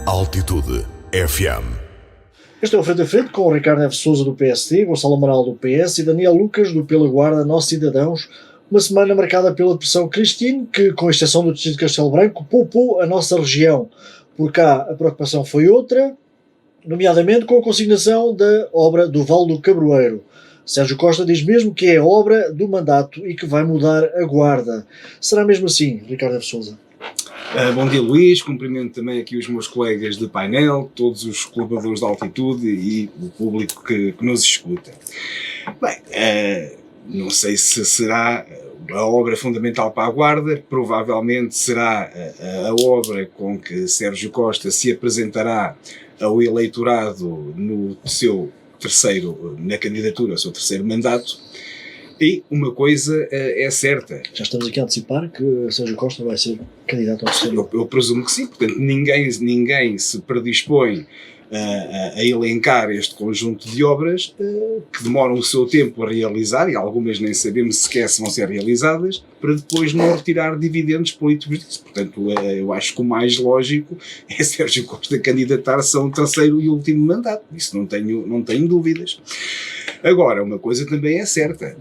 Altitude FM. Este é o Frente a Frente com o Ricardo Neves Sousa do PSD, Gonçalo Amaral do PS e Daniel Lucas do Pela Guarda, Nós Cidadãos. Uma semana marcada pela depressão Cristine, que, com exceção do distrito de Castelo Branco, poupou a nossa região. Por cá, a preocupação foi outra, nomeadamente com a consignação da obra do Vale do Cabroeiro. Sérgio Costa diz mesmo que é obra do mandato e que vai mudar a Guarda. Será mesmo assim, Ricardo Neves Sousa? Bom dia, Luís. Cumprimento também aqui os meus colegas de painel, todos os colaboradores da Altitude e o público que nos escuta. Bem, não sei se será a obra fundamental para a Guarda, provavelmente será a obra com que Sérgio Costa se apresentará ao eleitorado no seu terceiro, na candidatura, ao seu terceiro mandato. E uma coisa é certa. Já estamos aqui a antecipar que Sérgio Costa vai ser candidato ao terceiro. Eu presumo que sim, portanto ninguém se predispõe a elencar este conjunto de obras que demoram o seu tempo a realizar, e algumas nem sabemos sequer se vão ser realizadas, para depois não retirar dividendos políticos disso. Portanto, eu acho que o mais lógico é Sérgio Costa candidatar-se a um terceiro e último mandato. Isso não tenho dúvidas. Agora, uma coisa também é certa.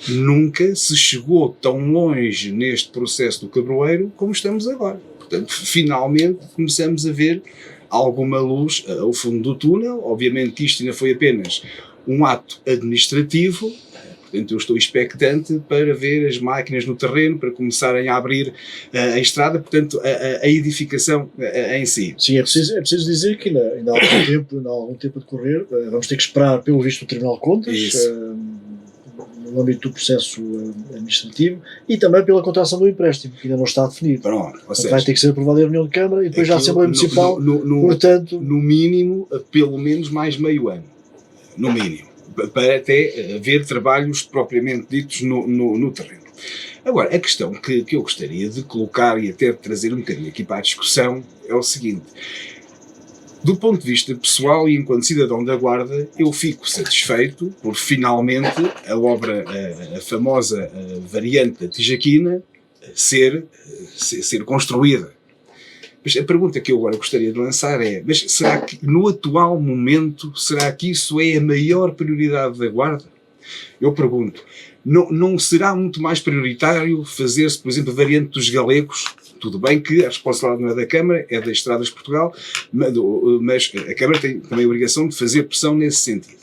Nunca se chegou tão longe neste processo do Cabroeiro como estamos agora. Portanto, finalmente começamos a ver alguma luz ao fundo do túnel. Obviamente que isto ainda foi apenas um ato administrativo, portanto eu estou expectante para ver as máquinas no terreno, para começarem a abrir a estrada, portanto a edificação em si. Sim, é preciso dizer que ainda há algum tempo a decorrer. Vamos ter que esperar pelo visto do Tribunal de Contas, no âmbito do processo administrativo, e também pela contratação do empréstimo, que ainda não está definido. Pronto, ou seja, vai ter que ser aprovado em reunião de Câmara e depois já a Assembleia Municipal, portanto... No mínimo, pelo menos mais meio ano, no mínimo, para até haver trabalhos propriamente ditos no terreno. Agora, a questão que eu gostaria de colocar e até de trazer um bocadinho aqui para a discussão é o seguinte: do ponto de vista pessoal e enquanto cidadão da Guarda, eu fico satisfeito por finalmente a obra, a famosa variante da Tijaquina, ser construída. Mas a pergunta que eu agora gostaria de lançar é: mas será que no atual momento, será que isso é a maior prioridade da Guarda? Eu pergunto, não será muito mais prioritário fazer-se, por exemplo, a variante dos Galegos? Tudo bem que a responsabilidade não é da Câmara, é das Estradas de Portugal, mas a Câmara tem também a obrigação de fazer pressão nesse sentido.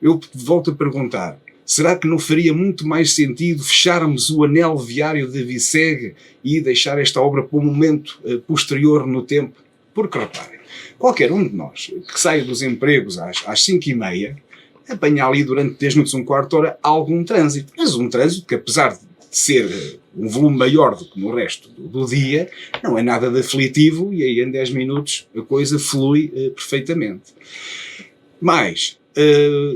Eu volto a perguntar, será que não faria muito mais sentido fecharmos o anel viário da Viseg e deixar esta obra para um momento posterior no tempo? Porque, reparem, qualquer um de nós que saia dos empregos às 5h30, apanha ali durante 10 minutos, um quarto de hora, algum trânsito. Mas um trânsito que, apesar de ser um volume maior do que no resto do dia, não é nada de aflitivo, e aí em 10 minutos a coisa flui perfeitamente. Mas,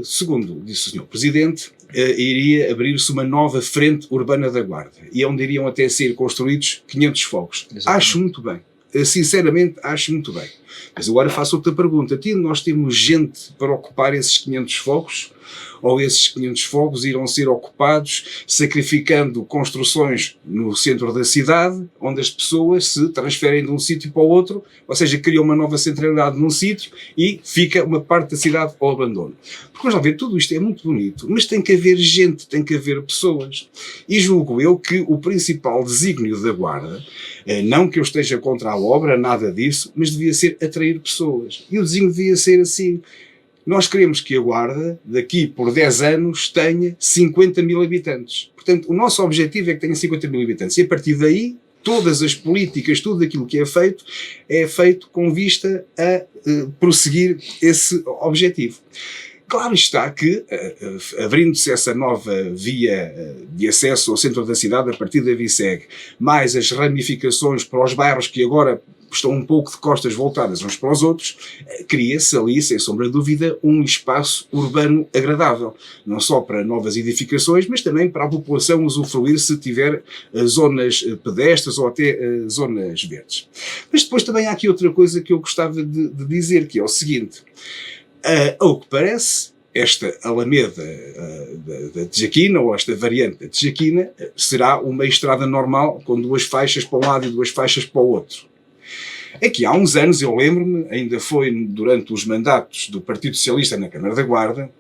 segundo disse o Sr. Presidente, iria abrir-se uma nova frente urbana da Guarda, e onde iriam até ser construídos 500 fogos. Exatamente. Acho muito bem. Sinceramente, acho muito bem. Mas agora faço outra pergunta. Nós temos gente para ocupar esses 500 fogos? Ou esses 500 fogos irão ser ocupados sacrificando construções no centro da cidade, onde as pessoas se transferem de um sítio para o outro, ou seja, criam uma nova centralidade num sítio e fica uma parte da cidade ao abandono. Porque vamos lá ver, tudo isto é muito bonito, mas tem que haver gente, tem que haver pessoas. E julgo eu que o principal desígnio da Guarda, não que eu esteja contra a obra, nada disso, mas devia ser atrair pessoas. E o desígnio devia ser assim: nós queremos que a Guarda, daqui por 10 anos, tenha 50 mil habitantes. Portanto, o nosso objetivo é que tenha 50 mil habitantes. E a partir daí, todas as políticas, tudo aquilo que é feito com vista a prosseguir esse objetivo. Claro está que, abrindo-se essa nova via de acesso ao centro da cidade a partir da Viseg, mais as ramificações para os bairros que agora estão um pouco de costas voltadas uns para os outros, cria-se ali, sem sombra de dúvida, um espaço urbano agradável. Não só para novas edificações, mas também para a população usufruir se tiver zonas pedestres ou até zonas verdes. Mas depois também há aqui outra coisa que eu gostava de dizer, que é o seguinte: ao que parece, esta Alameda da Tejaquina, ou esta variante da Tejaquina, será uma estrada normal, com 2 faixas para um lado e 2 faixas para o outro. Aqui há uns anos, eu lembro-me, ainda foi durante os mandatos do Partido Socialista na Câmara da Guarda,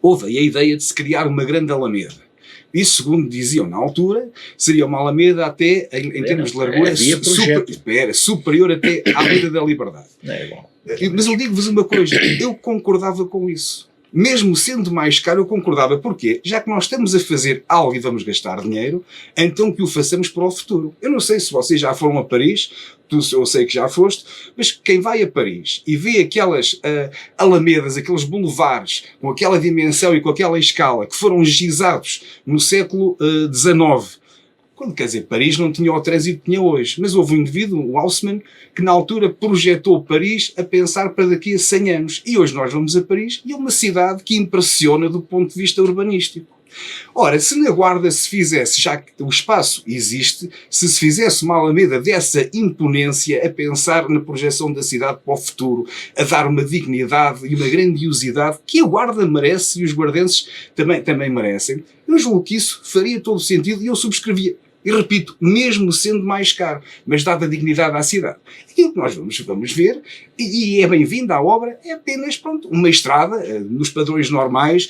houve a ideia de se criar uma grande Alameda. E, segundo diziam na altura, seria uma Alameda até, em termos de largura, superior até à Avenida da Liberdade. Mas eu digo-vos uma coisa, eu concordava com isso. Mesmo sendo mais caro, eu concordava. Porquê? Já que nós estamos a fazer algo e vamos gastar dinheiro, então que o façamos para o futuro. Eu não sei se vocês já foram a Paris, eu sei que já foste, mas quem vai a Paris e vê aquelas alamedas, aqueles boulevards, com aquela dimensão e com aquela escala, que foram gizados no século XIX, quando, quer dizer, Paris não tinha o trânsito que tinha hoje, mas houve um indivíduo, o Haussmann, que na altura projetou Paris a pensar para daqui a 100 anos. E hoje nós vamos a Paris e é uma cidade que impressiona do ponto de vista urbanístico. Ora, se na Guarda se fizesse, já que o espaço existe, se fizesse uma Alameda dessa imponência, a pensar na projeção da cidade para o futuro, a dar uma dignidade e uma grandiosidade que a Guarda merece e os guardenses também merecem, eu julgo que isso faria todo o sentido e eu subscrevia. E repito, mesmo sendo mais caro, mas dada a dignidade à cidade. Aquilo que nós vamos ver, e é bem-vinda à obra, é apenas uma estrada, nos padrões normais,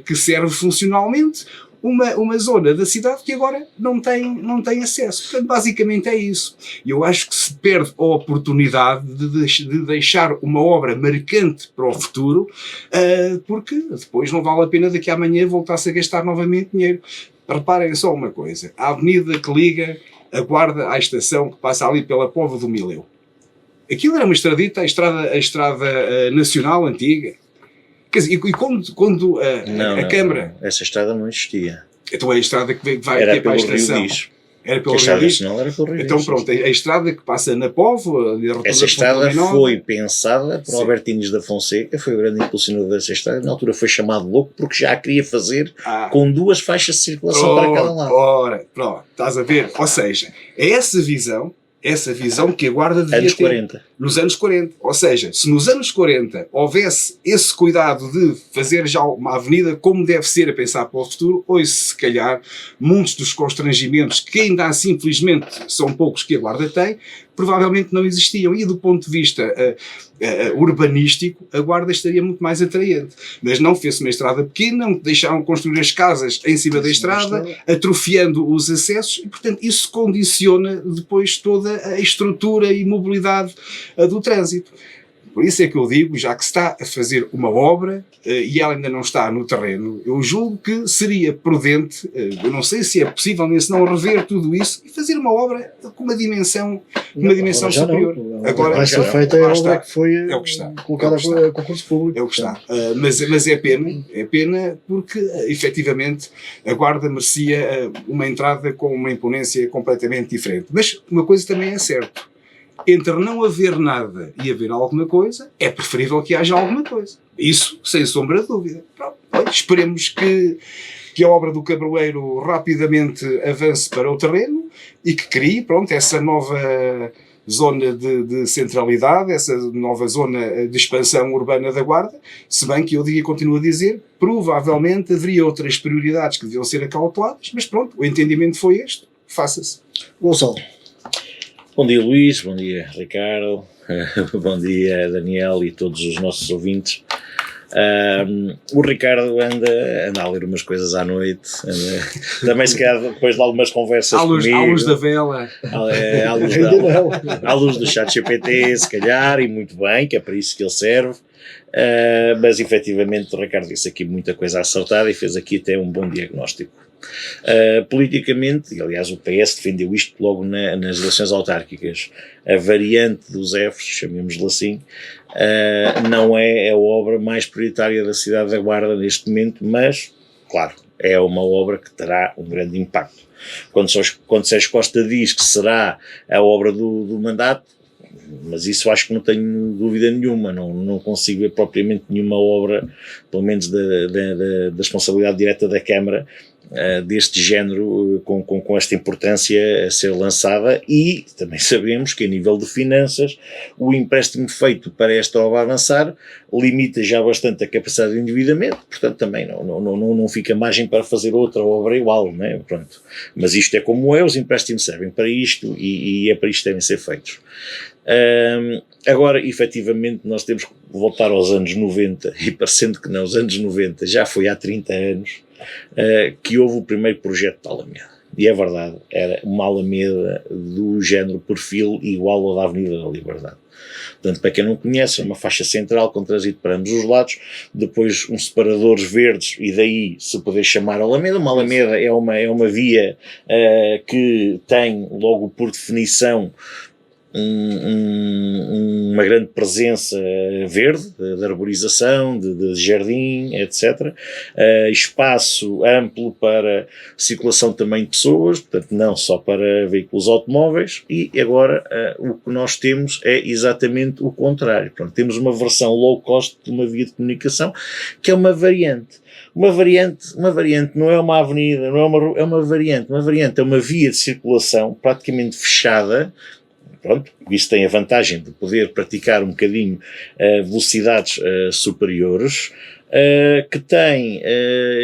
que serve funcionalmente, uma zona da cidade que agora não tem acesso. Portanto, basicamente é isso. E eu acho que se perde a oportunidade de deixar uma obra marcante para o futuro, porque depois não vale a pena daqui a amanhã voltar-se a gastar novamente dinheiro. Reparem só uma coisa, a avenida que liga a Guarda à estação que passa ali pela Póvoa do Mileu. Aquilo era uma estradita, a estrada nacional antiga. Quer dizer, e quando a Câmara... Essa estrada não existia. Então é a estrada que vai aqui para a estação. Era pelo Rio Nacional, era pelo Rio Então pronto, a estrada que passa na Póvoa... Essa estrada foi pensada por Albertines da Fonseca, foi o grande impulsionador dessa estrada, na altura foi chamado louco porque já a queria fazer com 2 faixas de circulação para cada lado. Ora, pronto, estás a ver? Ou seja, é essa visão que a Guarda devia ter 40. Nos anos 40. Ou seja, se nos anos 40 houvesse esse cuidado de fazer já uma avenida como deve ser a pensar para o futuro, hoje se calhar muitos dos constrangimentos que ainda assim, felizmente, são poucos que a Guarda tem, provavelmente não existiam. E do ponto de vista urbanístico, a Guarda estaria muito mais atraente. Mas não fez uma estrada pequena, não deixaram construir as casas em cima da estrada, atrofiando os acessos, e portanto isso condiciona depois toda a estrutura e mobilidade do trânsito. Por isso é que eu digo, já que se está a fazer uma obra e ela ainda não está no terreno, eu julgo que seria prudente, eu não sei se é possível nem se não rever tudo isso e fazer uma obra com uma dimensão superior. Agora vai ser feita a obra que foi colocada a concurso público. É o que está. Mas é pena porque efetivamente a Guarda merecia uma entrada com uma imponência completamente diferente. Mas uma coisa também é certa. Entre não haver nada e haver alguma coisa, é preferível que haja alguma coisa. Isso, sem sombra de dúvida. Pronto, esperemos que a obra do Cabroeiro rapidamente avance para o terreno e que crie, essa nova zona de centralidade, essa nova zona de expansão urbana da Guarda, se bem que eu digo e continuo a dizer, provavelmente haveria outras prioridades que deviam ser acauteladas, mas pronto, o entendimento foi este, faça-se. Gonçalo. Bom dia, Luís, bom dia, Ricardo, bom dia, Daniel e todos os nossos ouvintes. O Ricardo anda a ler umas coisas à noite, também se calhar depois de algumas conversas comigo. À luz da vela. À luz do chat GPT, se calhar, e muito bem, que é para isso que ele serve. Mas efetivamente o Ricardo disse aqui muita coisa acertada e fez aqui até um bom diagnóstico. Politicamente, e aliás o PS defendeu isto logo nas eleições autárquicas, a variante dos Fs, chamemos-lhe assim, não é a obra mais prioritária da cidade da Guarda neste momento, mas, claro, é uma obra que terá um grande impacto. Quando Sérgio Costa diz que será a obra do mandato, mas isso acho que não tenho dúvida nenhuma, não consigo ver propriamente nenhuma obra, pelo menos da responsabilidade direta da Câmara, deste género com esta importância a ser lançada, e também sabemos que a nível de finanças o empréstimo feito para esta obra avançar limita já bastante a capacidade de endividamento, portanto também não fica margem para fazer outra obra igual, não é? Pronto. Mas isto é como é, os empréstimos servem para isto e é para isto que devem ser feitos. Agora, efetivamente, nós temos que voltar aos anos 90, e parecendo que não, os anos 90 já foi há 30 anos que houve o primeiro projeto da Alameda. E é verdade, era uma Alameda do género perfil igual ao da Avenida da Liberdade. Portanto, para quem não conhece, é uma faixa central com trânsito para ambos os lados, depois uns separadores verdes, e daí se poder chamar Alameda. Uma Alameda é uma via que tem, logo por definição, uma grande presença verde, de arborização, de jardim, etc. Espaço amplo para circulação também de pessoas, portanto não só para veículos automóveis, e agora o que nós temos é exatamente o contrário. Portanto, temos uma versão low cost de uma via de comunicação, que é uma variante. Uma variante não é uma avenida, não é uma rua, é uma variante. Uma variante é uma via de circulação praticamente fechada. Pronto, isso tem a vantagem de poder praticar um bocadinho velocidades superiores, que tem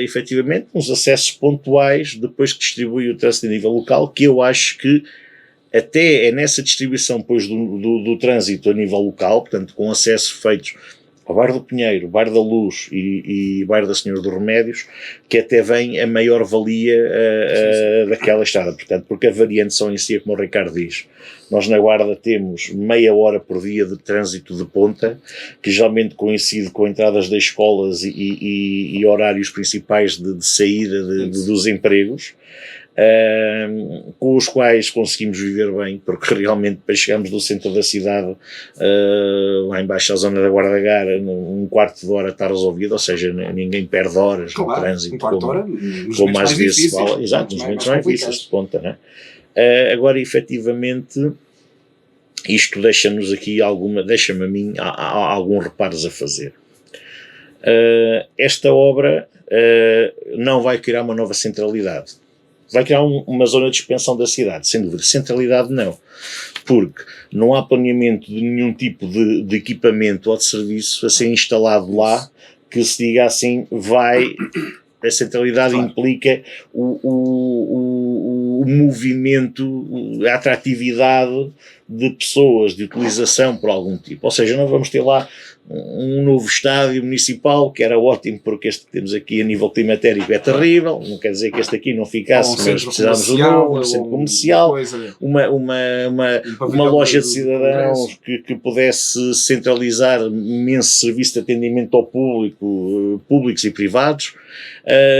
efetivamente uns acessos pontuais, depois que distribui o trânsito a nível local, que eu acho que até é nessa distribuição depois do trânsito a nível local, portanto com acessos feitos ao Bairro do Pinheiro, Bairro da Luz e Bairro da Senhora dos Remédios, que até vem a maior valia daquela estrada. Portanto, porque a variante só em si, como o Ricardo diz, nós na Guarda temos meia hora por dia de trânsito de ponta, que geralmente coincide com entradas das escolas e horários principais de saída dos empregos, com os quais conseguimos viver bem, porque realmente depois chegamos do centro da cidade, lá embaixo à zona da Guarda-Gar, um quarto de hora está resolvido, ou seja, ninguém perde horas no trânsito, como às vezes se fala, exato, nos momentos mais difíceis de ponta, né? Agora, efetivamente, isto deixa-nos aqui deixa-me a mim alguns reparos a fazer. Esta obra não vai criar uma nova centralidade. Vai criar uma zona de expansão da cidade, sem dúvida. Centralidade não, porque não há planeamento de nenhum tipo de equipamento ou de serviço a ser instalado lá que se diga assim, a centralidade implica o movimento, a atratividade de pessoas, de utilização por algum tipo. Ou seja, não vamos ter lá um novo estádio municipal, que era ótimo, porque este que temos aqui a nível climatérico é terrível, não quer dizer que este aqui não ficasse, mas precisávamos de um novo, um centro comercial, uma loja de cidadãos que pudesse centralizar imenso serviço de atendimento ao público, públicos e privados.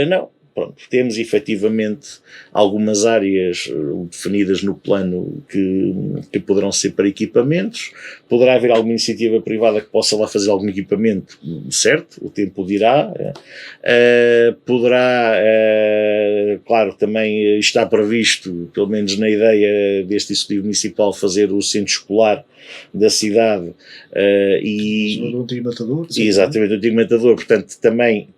Não. Pronto, temos efetivamente algumas áreas definidas no plano que poderão ser para equipamentos. Poderá haver alguma iniciativa privada que possa lá fazer algum equipamento, certo, o tempo dirá. Poderá, claro, também está previsto, pelo menos na ideia deste Executivo Municipal, fazer o centro escolar da cidade. Do antigo Matador. Exatamente, do antigo Matador, portanto, também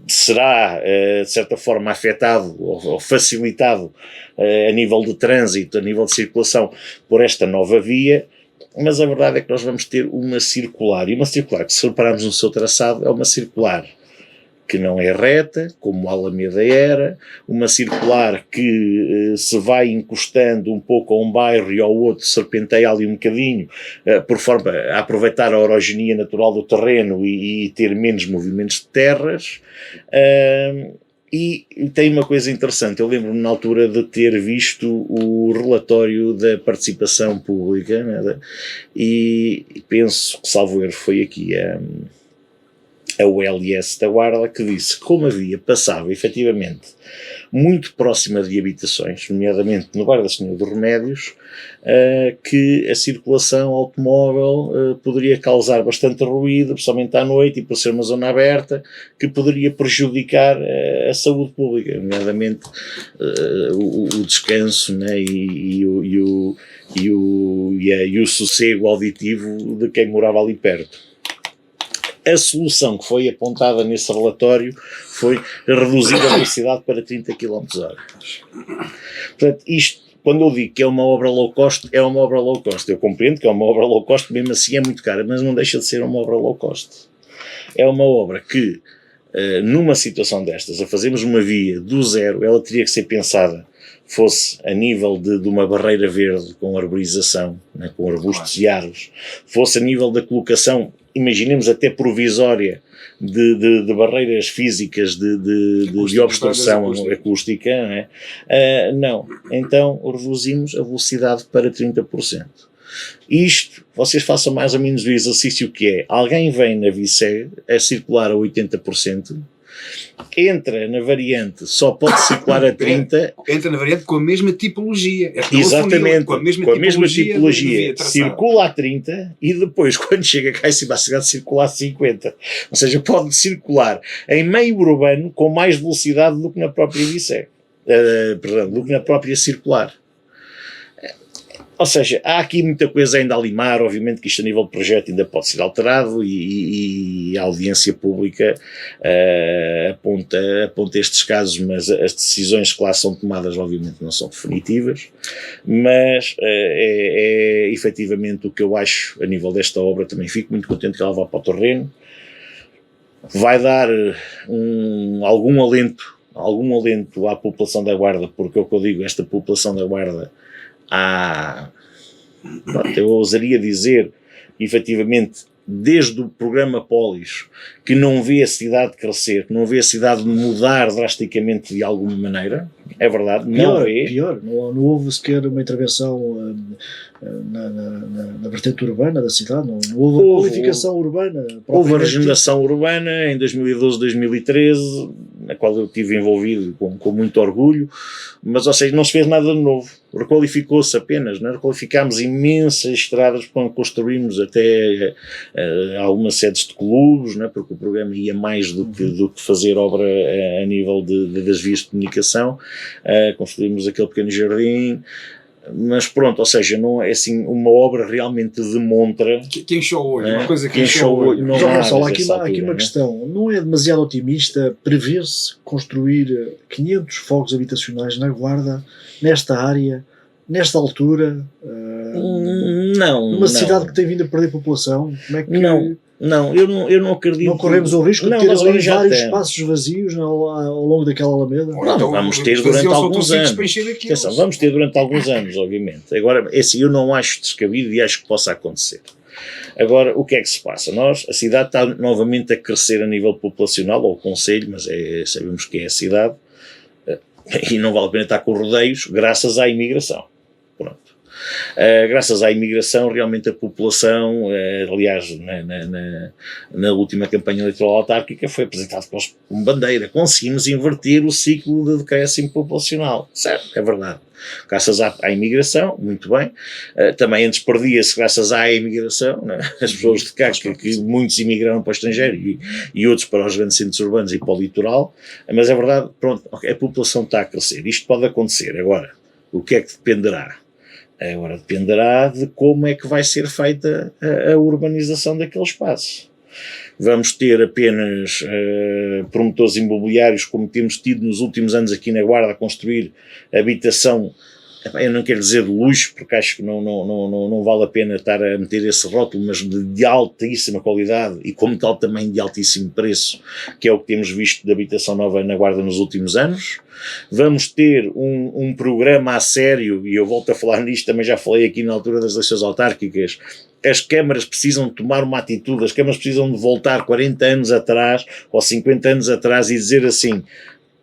será, de certa forma, afetado ou facilitado a nível de trânsito, a nível de circulação, por esta nova via, mas a verdade é que nós vamos ter uma circular, e uma circular que, se repararmos no seu traçado, é uma circular que não é reta, como a Alameda era, uma circular que se vai encostando um pouco a um bairro e ao outro, serpenteia ali um bocadinho, por forma a aproveitar a orogenia natural do terreno e ter menos movimentos de terras. E tem uma coisa interessante, eu lembro-me na altura de ter visto o relatório da participação pública, né, e penso que, salvo erro, foi aqui a OLS da Guarda, que disse que como a via passava efetivamente muito próxima de habitações, nomeadamente no bairro da Senhora dos Remédios, que a circulação automóvel poderia causar bastante ruído, principalmente à noite, e por ser uma zona aberta, que poderia prejudicar a saúde pública, nomeadamente o descanso, né, e o sossego auditivo de quem morava ali perto. A solução que foi apontada nesse relatório foi reduzir a velocidade para 30 km/h. Portanto, isto, quando eu digo que é uma obra low cost, é uma obra low cost. Eu compreendo que é uma obra low cost, mesmo assim é muito cara, mas não deixa de ser uma obra low cost. É uma obra que, numa situação destas, a fazermos uma via do zero, ela teria que ser pensada, fosse a nível de uma barreira verde com arborização, né, com arbustos e árvores, fosse a nível da colocação, imaginemos até provisória, de barreiras físicas de obstrução acústica, né? Não. Então reduzimos a velocidade para 30%. Isto, vocês façam mais ou menos o exercício que é, alguém vem na VICEG a circular a 80%, entra na variante, só pode circular a 30%. Entra na variante com a mesma tipologia. Exatamente, com a mesma tipologia circula a 30% e depois, quando chega cá em cima à cidade, circula a 50%. Ou seja, pode circular em meio urbano com mais velocidade do que na própria VICEG. Do que na própria circular. Ou seja, há aqui muita coisa ainda a limar, obviamente que isto a nível de projeto ainda pode ser alterado e a audiência pública aponta estes casos, mas as decisões que lá são tomadas obviamente não são definitivas, mas é efetivamente o que eu acho a nível desta obra. Também fico muito contente que ela vá para o terreno, vai dar algum alento à população da Guarda, porque é o que eu digo, esta população da Guarda eu ousaria dizer, efetivamente, desde o programa Polis, que não vê a cidade crescer, que não vê a cidade mudar drasticamente de alguma maneira, é verdade, não vê. Pior, não houve sequer uma intervenção na vertente urbana da cidade, não houve a qualificação urbana. Houve a regeneração urbana em 2012, 2013, na qual eu estive envolvido com muito orgulho, mas, ou seja, não se fez nada de novo. Requalificou-se apenas, não é? Requalificámos imensas estradas quando construímos até algumas sedes de clubes, não é? Porque o programa ia mais do que fazer obra a nível das vias de comunicação. Construímos aquele pequeno jardim, mas pronto, ou seja, não é assim uma obra realmente de montra. Que encheu o olho, uma coisa que encheu o olho. Há aqui uma questão, não é demasiado otimista prever-se construir 500 fogos habitacionais na Guarda, nesta área, nesta altura, numa cidade que tem vindo a perder população? Como é que... Não, eu não acredito. Não corremos o risco de ter ali vários espaços vazios ao longo daquela alameda? Não, vamos ter durante alguns anos. Atenção, vamos ter durante alguns anos, obviamente. Agora, esse eu não acho descabido e acho que possa acontecer. Agora, o que é que se passa? A cidade está novamente a crescer a nível populacional, ou o concelho, mas sabemos que é a cidade, e não vale a pena estar com rodeios, graças à imigração. Pronto. Graças à imigração, realmente a população, aliás, na última campanha eleitoral autárquica foi apresentado como bandeira. Conseguimos inverter o ciclo de decréscimo populacional. Certo, é verdade. Graças à imigração, muito bem. Também antes perdia-se graças à imigração, né? As pessoas de cá, que muitos imigraram para o estrangeiro e outros para os grandes centros urbanos e para o litoral. Mas é verdade, pronto, a população está a crescer. Isto pode acontecer. Agora, o que é que dependerá? Agora dependerá de como é que vai ser feita a urbanização daquele espaço. Vamos ter apenas promotores imobiliários, como temos tido nos últimos anos aqui na Guarda, a construir habitação, eu não quero dizer de luxo, porque acho que não vale a pena estar a meter esse rótulo, mas de altíssima qualidade e como tal também de altíssimo preço, que é o que temos visto de habitação nova na Guarda nos últimos anos. Vamos ter um programa a sério, e eu volto a falar nisto, também já falei aqui na altura das eleições autárquicas. As câmaras precisam de tomar uma atitude, as câmaras precisam de voltar 40 anos atrás ou 50 anos atrás e dizer assim: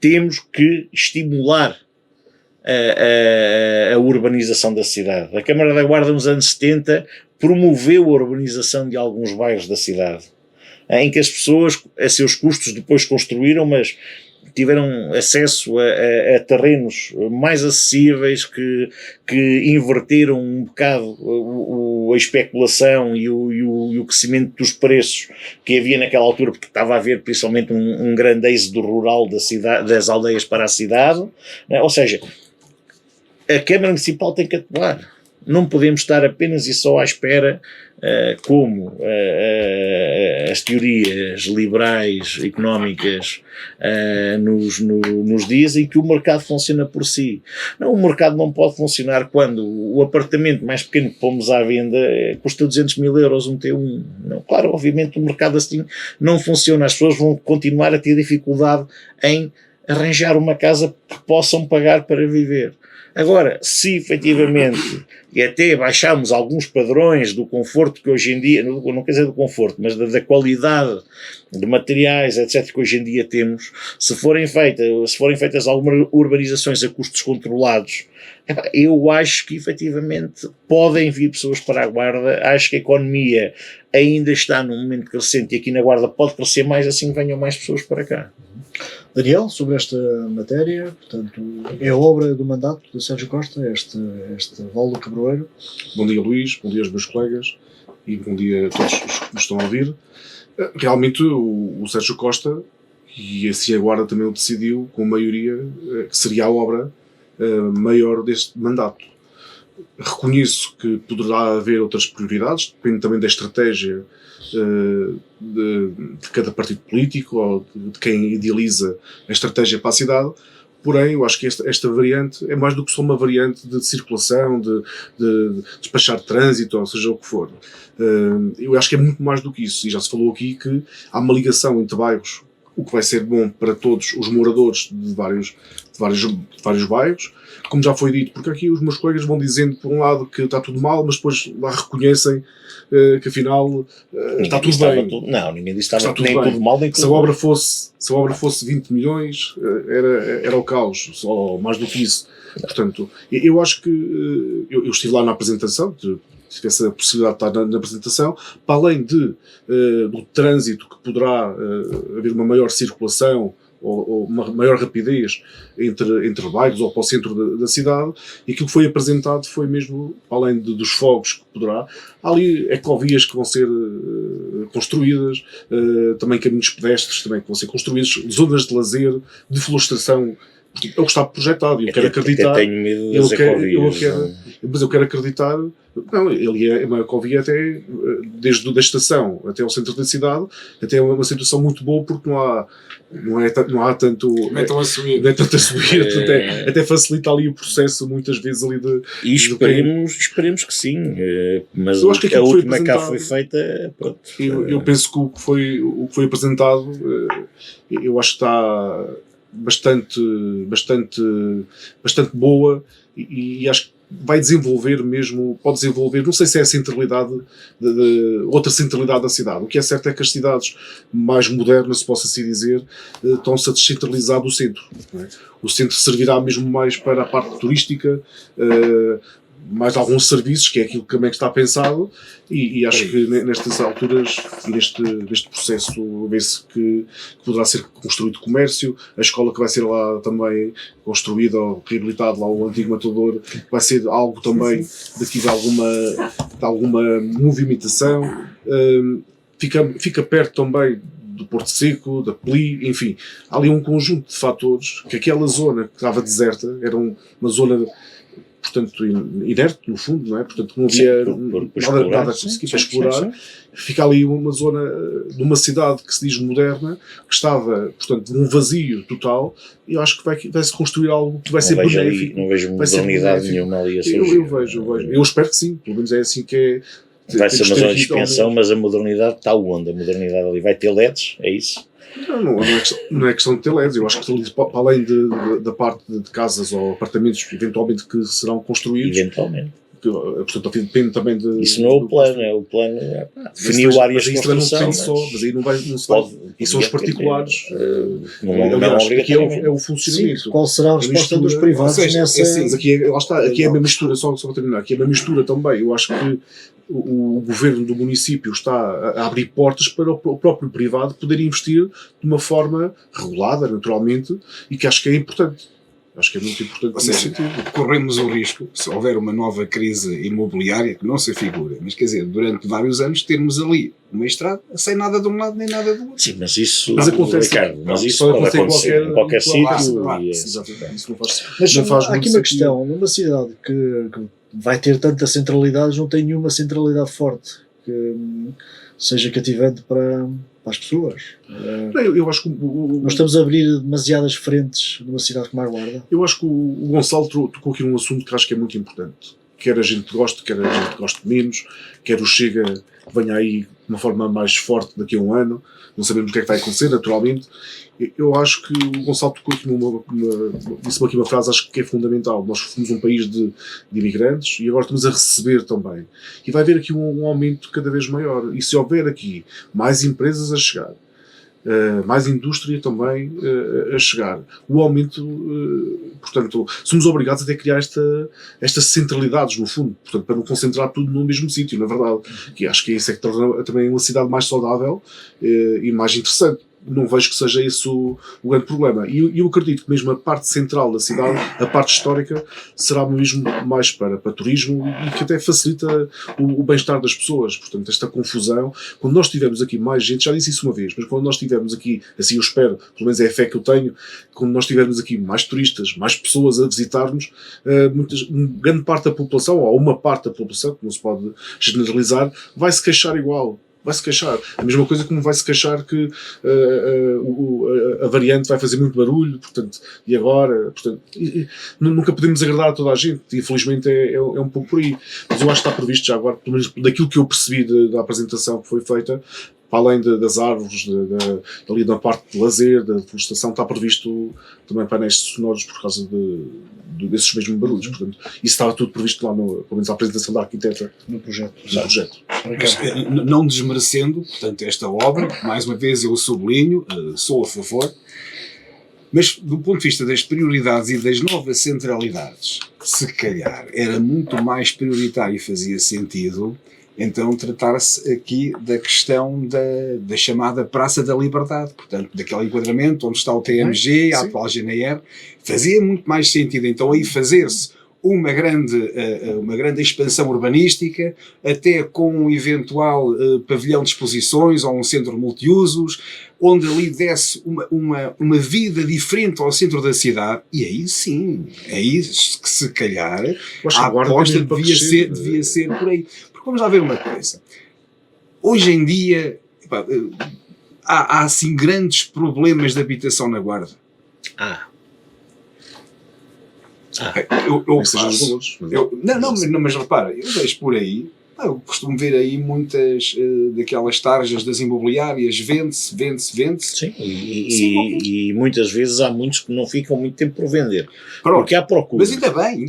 temos que estimular a urbanização da cidade. A Câmara da Guarda nos anos 70 promoveu a urbanização de alguns bairros da cidade, em que as pessoas a seus custos depois construíram, mas tiveram acesso a terrenos mais acessíveis que inverteram um bocado a especulação e o crescimento dos preços que havia naquela altura, porque estava a haver principalmente um grande êxodo rural das aldeias para a cidade, né? Ou seja, a Câmara Municipal tem que atuar. não podemos estar apenas e só à espera, como as teorias liberais económicas nos dizem, que o mercado funciona por si. Não, o mercado não pode funcionar quando o apartamento mais pequeno que pomos à venda custa 200 mil euros um T1. Não, claro, obviamente o mercado assim não funciona. As pessoas vão continuar a ter dificuldade em arranjar uma casa que possam pagar para viver. Agora, se efetivamente, e até baixarmos alguns padrões do conforto que hoje em dia, não quer dizer do conforto, mas da qualidade de materiais, etc., que hoje em dia temos, se forem feitas algumas urbanizações a custos controlados, eu acho que efetivamente podem vir pessoas para a Guarda. Acho que a economia ainda está num momento crescente e aqui na Guarda pode crescer mais, assim venham mais pessoas para cá. Daniel, sobre esta matéria, portanto, é obra do mandato de Sérgio Costa, este Vale do Cabroeiro. Bom dia, Luís, bom dia aos meus colegas e bom dia a todos os que nos estão a ouvir. Realmente o Sérgio Costa, e assim a Guarda também o decidiu, com maioria, que seria a obra maior deste mandato. Reconheço que poderá haver outras prioridades, depende também da estratégia de cada partido político ou de quem idealiza a estratégia para a cidade. Porém, eu acho que esta variante é mais do que só uma variante de circulação, de despachar trânsito, ou seja o que for. Eu acho que é muito mais do que isso, e já se falou aqui que há uma ligação entre bairros, o que vai ser bom para todos os moradores de vários bairros, como já foi dito, porque aqui os meus colegas vão dizendo, por um lado, que está tudo mal, mas depois lá reconhecem que afinal está tudo bem. Não, ninguém disse que estava nem tudo mal, nem tudo se a obra fosse 20 milhões, era o caos, só mais do que isso. Portanto, eu acho que eu estive lá na apresentação, tivesse a possibilidade de estar na apresentação, para além do trânsito, que poderá haver uma maior circulação ou uma maior rapidez entre bairros ou para o centro da cidade, e aquilo que foi apresentado foi mesmo, além dos fogos que poderá, há ali ecovias que vão ser construídas, também caminhos pedestres também que vão ser construídos, zonas de lazer, de florestação. É o que está projetado, e eu quero acreditar. Tenho medo das ecovias. Mas eu quero acreditar. Não, ele é uma ecovia até desde a estação até ao centro da cidade, até é uma situação muito boa, porque não há tanto. Não é tão a subir. Não é tanto a subir, até facilita ali o processo, muitas vezes ali de. E esperemos que sim, mas eu acho que a última cá foi feita. Pronto. Eu penso que o que foi apresentado, eu acho que está bastante boa, e acho que vai desenvolver mesmo, pode desenvolver, não sei se é a centralidade, outra centralidade da cidade. O que é certo é que as cidades mais modernas, se possa assim dizer, estão-se a descentralizar do centro. Não é? O centro servirá mesmo mais para a parte turística, mais alguns serviços, que é aquilo que também está pensado, e acho que nestas alturas e neste processo vê-se que poderá ser construído comércio, a escola que vai ser lá também construída ou reabilitada, lá o antigo matador, vai ser algo também daqui de alguma movimentação, fica perto também do Porto Seco, da Peli, enfim, há ali um conjunto de fatores, que aquela zona que estava deserta era uma zona, portanto, inerte, no fundo, não é? Portanto, não havia nada a conseguir para explorar. Fica ali uma zona de uma cidade que se diz moderna, que estava, portanto, num vazio total, e eu acho que vai-se construir algo que vai ser benéfico. Não vejo modernidade nenhuma ali a surgir. Eu vejo. Eu espero que sim, pelo menos é assim que é. Vai ser uma zona de expansão, mas a modernidade está onde? A modernidade ali vai ter LEDs, é isso? Não é questão de ter LEDs. Eu acho que para além da parte de casas ou apartamentos eventualmente que serão construídos, eventualmente, portanto, depende também de. Isso não é o plano, o plano definiu áreas de construção. Mas aí não se pode. E são os particulares. Aliás, aqui é o funcionamento. Sim, qual será a resposta dos privados nessa? Aqui é uma mistura, só para terminar, aqui é uma mistura também. Eu acho que o governo do município está a abrir portas para o próprio privado poder investir de uma forma regulada, naturalmente, e que acho que é importante. Acho que é muito importante. Ou seja, corremos o risco, se houver uma nova crise imobiliária, que não se afigura, mas quer dizer, durante vários anos termos ali uma estrada sem nada de um lado nem nada do outro. Sim, mas isso, Mas acontece, Ricardo, mas isso só pode acontece em acontecer em qualquer sítio. claro, e Exatamente. Isso Mas não faz há muito aqui uma sentido. questão, numa cidade que vai ter tantas centralidades, não tem nenhuma centralidade forte que seja cativante para as pessoas. Eu acho que Nós estamos a abrir demasiadas frentes numa cidade como a Guarda. eu acho que o Gonçalo tocou aqui num assunto que acho que é muito importante. Quer a gente goste, quer a gente goste menos, quer o Chega que venha aí de uma forma mais forte daqui a um ano, não sabemos o que é que vai acontecer, naturalmente. Eu acho que o Gonçalo tocou aqui disse-me aqui uma frase, acho que é fundamental. Nós fomos um país de imigrantes e agora estamos a receber também. E vai haver aqui um aumento cada vez maior. E se houver aqui mais empresas a chegar, mais indústria também a chegar, o aumento, portanto, somos obrigados a ter que criar estas centralidades, no fundo, portanto, para não concentrar tudo no mesmo sítio, na verdade. Que acho que isso é que torna também uma cidade mais saudável e mais interessante. Não vejo que seja esse o grande problema. E eu acredito que mesmo a parte central da cidade, a parte histórica, será mesmo mais para turismo e que até facilita o bem-estar das pessoas. Portanto, esta confusão, quando nós tivermos aqui mais gente, já disse isso uma vez, mas quando nós tivermos aqui, assim eu espero, pelo menos é a fé que eu tenho, quando nós tivermos aqui mais turistas, mais pessoas a visitar-nos, grande parte da população, ou uma parte da população, que não se pode generalizar, vai se queixar igual. Vai-se queixar. A mesma coisa como vai-se queixar que a variante vai fazer muito barulho, portanto, e agora, portanto, nunca podemos agradar a toda a gente, e infelizmente é um pouco por aí. Mas eu acho que está previsto já agora, pelo menos daquilo que eu percebi da apresentação que foi feita, para além das árvores, ali da parte de lazer, da florestação, está previsto também painéis sonoros por causa desses mesmos barulhos. Portanto, isso estava tudo previsto lá, pelo menos a apresentação da arquiteta No projeto. Mas, não desmerecendo, portanto, esta obra, mais uma vez eu sublinho, sou a favor, mas do ponto de vista das prioridades e das novas centralidades, se calhar era muito mais prioritário e fazia sentido então tratar-se aqui da questão da chamada Praça da Liberdade, portanto, daquele enquadramento onde está o TMG, a atual GNR, fazia muito mais sentido então aí fazer-se uma grande expansão urbanística, até com um eventual pavilhão de exposições ou um centro multiusos, onde ali desse uma vida diferente ao centro da cidade, e aí sim, aí que se calhar a aposta devia ser por aí. Porque vamos lá ver uma coisa, hoje em dia há assim grandes problemas de habitação na Guarda. Mas repara, eu vejo por aí, eu costumo ver aí muitas daquelas tarjas das imobiliárias, vende-se. Sim, e muitas vezes há muitos que não ficam muito tempo por vender. Pronto. Porque há procura. Mas ainda bem,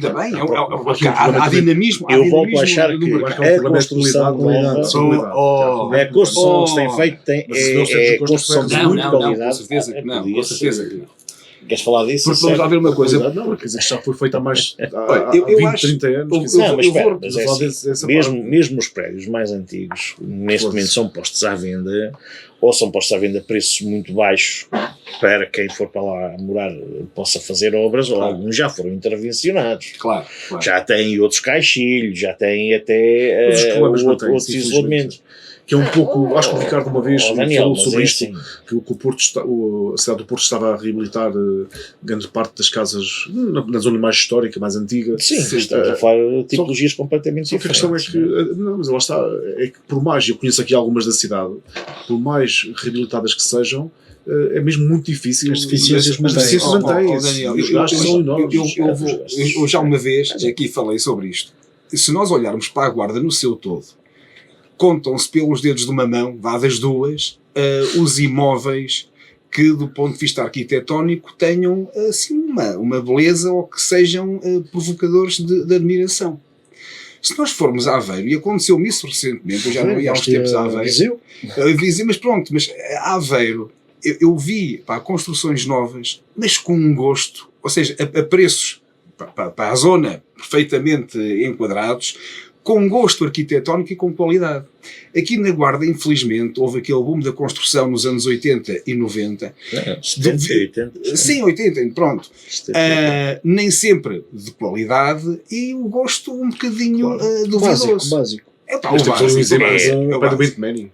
há dinamismo. Eu volto a achar que a construção nova, a construção que se tem feito é construção de muita qualidade. Com certeza que não. Queres falar disso? Porque vamos lá ver uma coisa. Não, quer dizer que já foi feita há mais eu 20, acho, 30 anos. Mesmo os prédios mais antigos, neste momento são postos à venda, ou são postos à venda a preços muito baixos para quem for para lá morar possa fazer obras, ou alguns já foram intervencionados. Claro. Já têm outros caixilhos, já têm até outros isolamentos. Que é um pouco, acho que o Ricardo uma vez falou sobre isto, assim, que a cidade do Porto estava a reabilitar grande parte das casas na zona mais histórica, mais antiga. Sim, estamos a falar de tipologias completamente diferentes. A questão é que, não, mas lá está, é que por mais, eu conheço aqui algumas da cidade, por mais reabilitadas que sejam, é mesmo muito difícil. As deficiências mantêm-se. Os gastos são enormes. Eu já uma vez aqui falei sobre isto. Se nós olharmos para a Guarda no seu todo, contam-se pelos dedos de uma mão, vá das duas, os imóveis que, do ponto de vista arquitetónico, tenham assim, uma beleza ou que sejam provocadores de admiração. Se nós formos a Aveiro, e aconteceu-me isso recentemente, eu já não ia há uns tempos a Aveiro, mas pronto, mas a Aveiro, eu vi construções novas, mas com um gosto, ou seja, a preços para a zona perfeitamente enquadrados, com gosto arquitetónico e com qualidade. Aqui na Guarda, infelizmente, houve aquele boom da construção nos anos 80 e 90. 70 e 80. Sim, 80, pronto. 70 e 80. Nem sempre de qualidade e o gosto um bocadinho duvidoso. Básico. É pá, Nós temos um exemplo, é o pé do Bento Manning.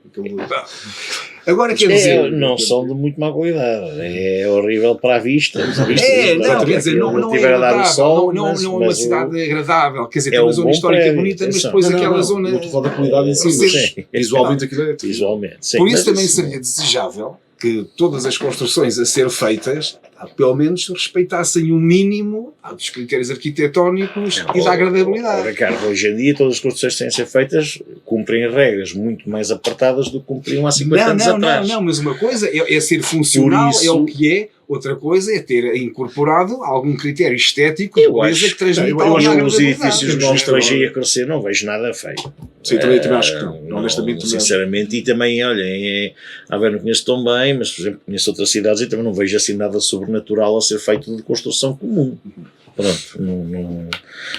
Agora quer dizer... Não são de muito má qualidade, é horrível para a vista. Não, quer dizer, não é agradável, não é uma cidade agradável, quer dizer, tem uma zona histórica bonita, mas depois aquela zona... Não estou a falar da qualidade em si, visualmente aquilo é... Visualmente, sim. Por isso também seria desejável que todas as construções a ser feitas, pelo menos respeitassem o mínimo dos critérios arquitetónicos e da agradabilidade. Ricardo, hoje em dia todas as construções que têm de ser feitas cumprem regras muito mais apertadas do que cumpriam há 50 anos atrás. Não, mas uma coisa é ser funcional, é o que é. Outra coisa é ter incorporado algum critério estético de beleza que transmita eu acho que os edifícios novos que vejo a crescer não vejo nada feio. Sim, também acho que não. Honestamente, sinceramente, e também, olhem, não conheço tão bem, mas por exemplo conheço outras cidades e também não vejo assim nada sobrenatural a ser feito de construção comum. Pronto,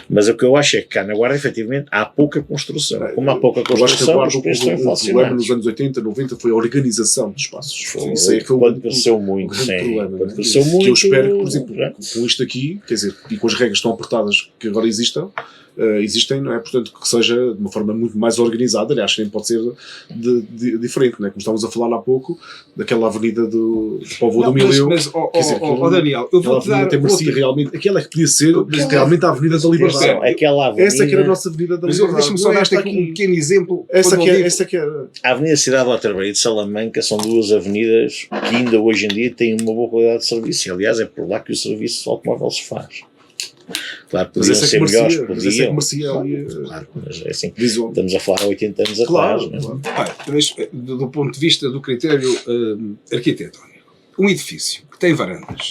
mas o que eu acho é que cá na Guarda, efetivamente, há pouca construção. Como há pouca construção, os preços estão inflacionados. O problema nos anos 80, 90 foi a organização de espaços. Isso aí foi quando cresceu muito, sim. Quando cresceu muito, que eu espero que, por exemplo, com isto aqui, quer dizer, e com as regras tão apertadas que agora existem, não é? Portanto, que seja de uma forma muito mais organizada, aliás, nem pode ser diferente, não é? Como estávamos a falar há pouco, daquela avenida do Povo do Mileu. Mas, Daniel, eu vou-te dar... Realmente, aquela que podia ser realmente a Avenida da Liberdade. Aquela avenida, essa que era a nossa Avenida da Liberdade. Deixa-me só dar aqui um pequeno exemplo. Essa que era... A Avenida Cidade do Outerbeira e de Salamanca são duas avenidas que ainda hoje em dia têm uma boa qualidade de serviço. E, aliás, é por lá que o serviço automóvel se faz. Claro, podiam ser melhores, podiam. Claro, mas é assim, estamos a falar há 80 anos atrás. Mas, do ponto de vista do critério arquitetónico, um edifício que tem varandas,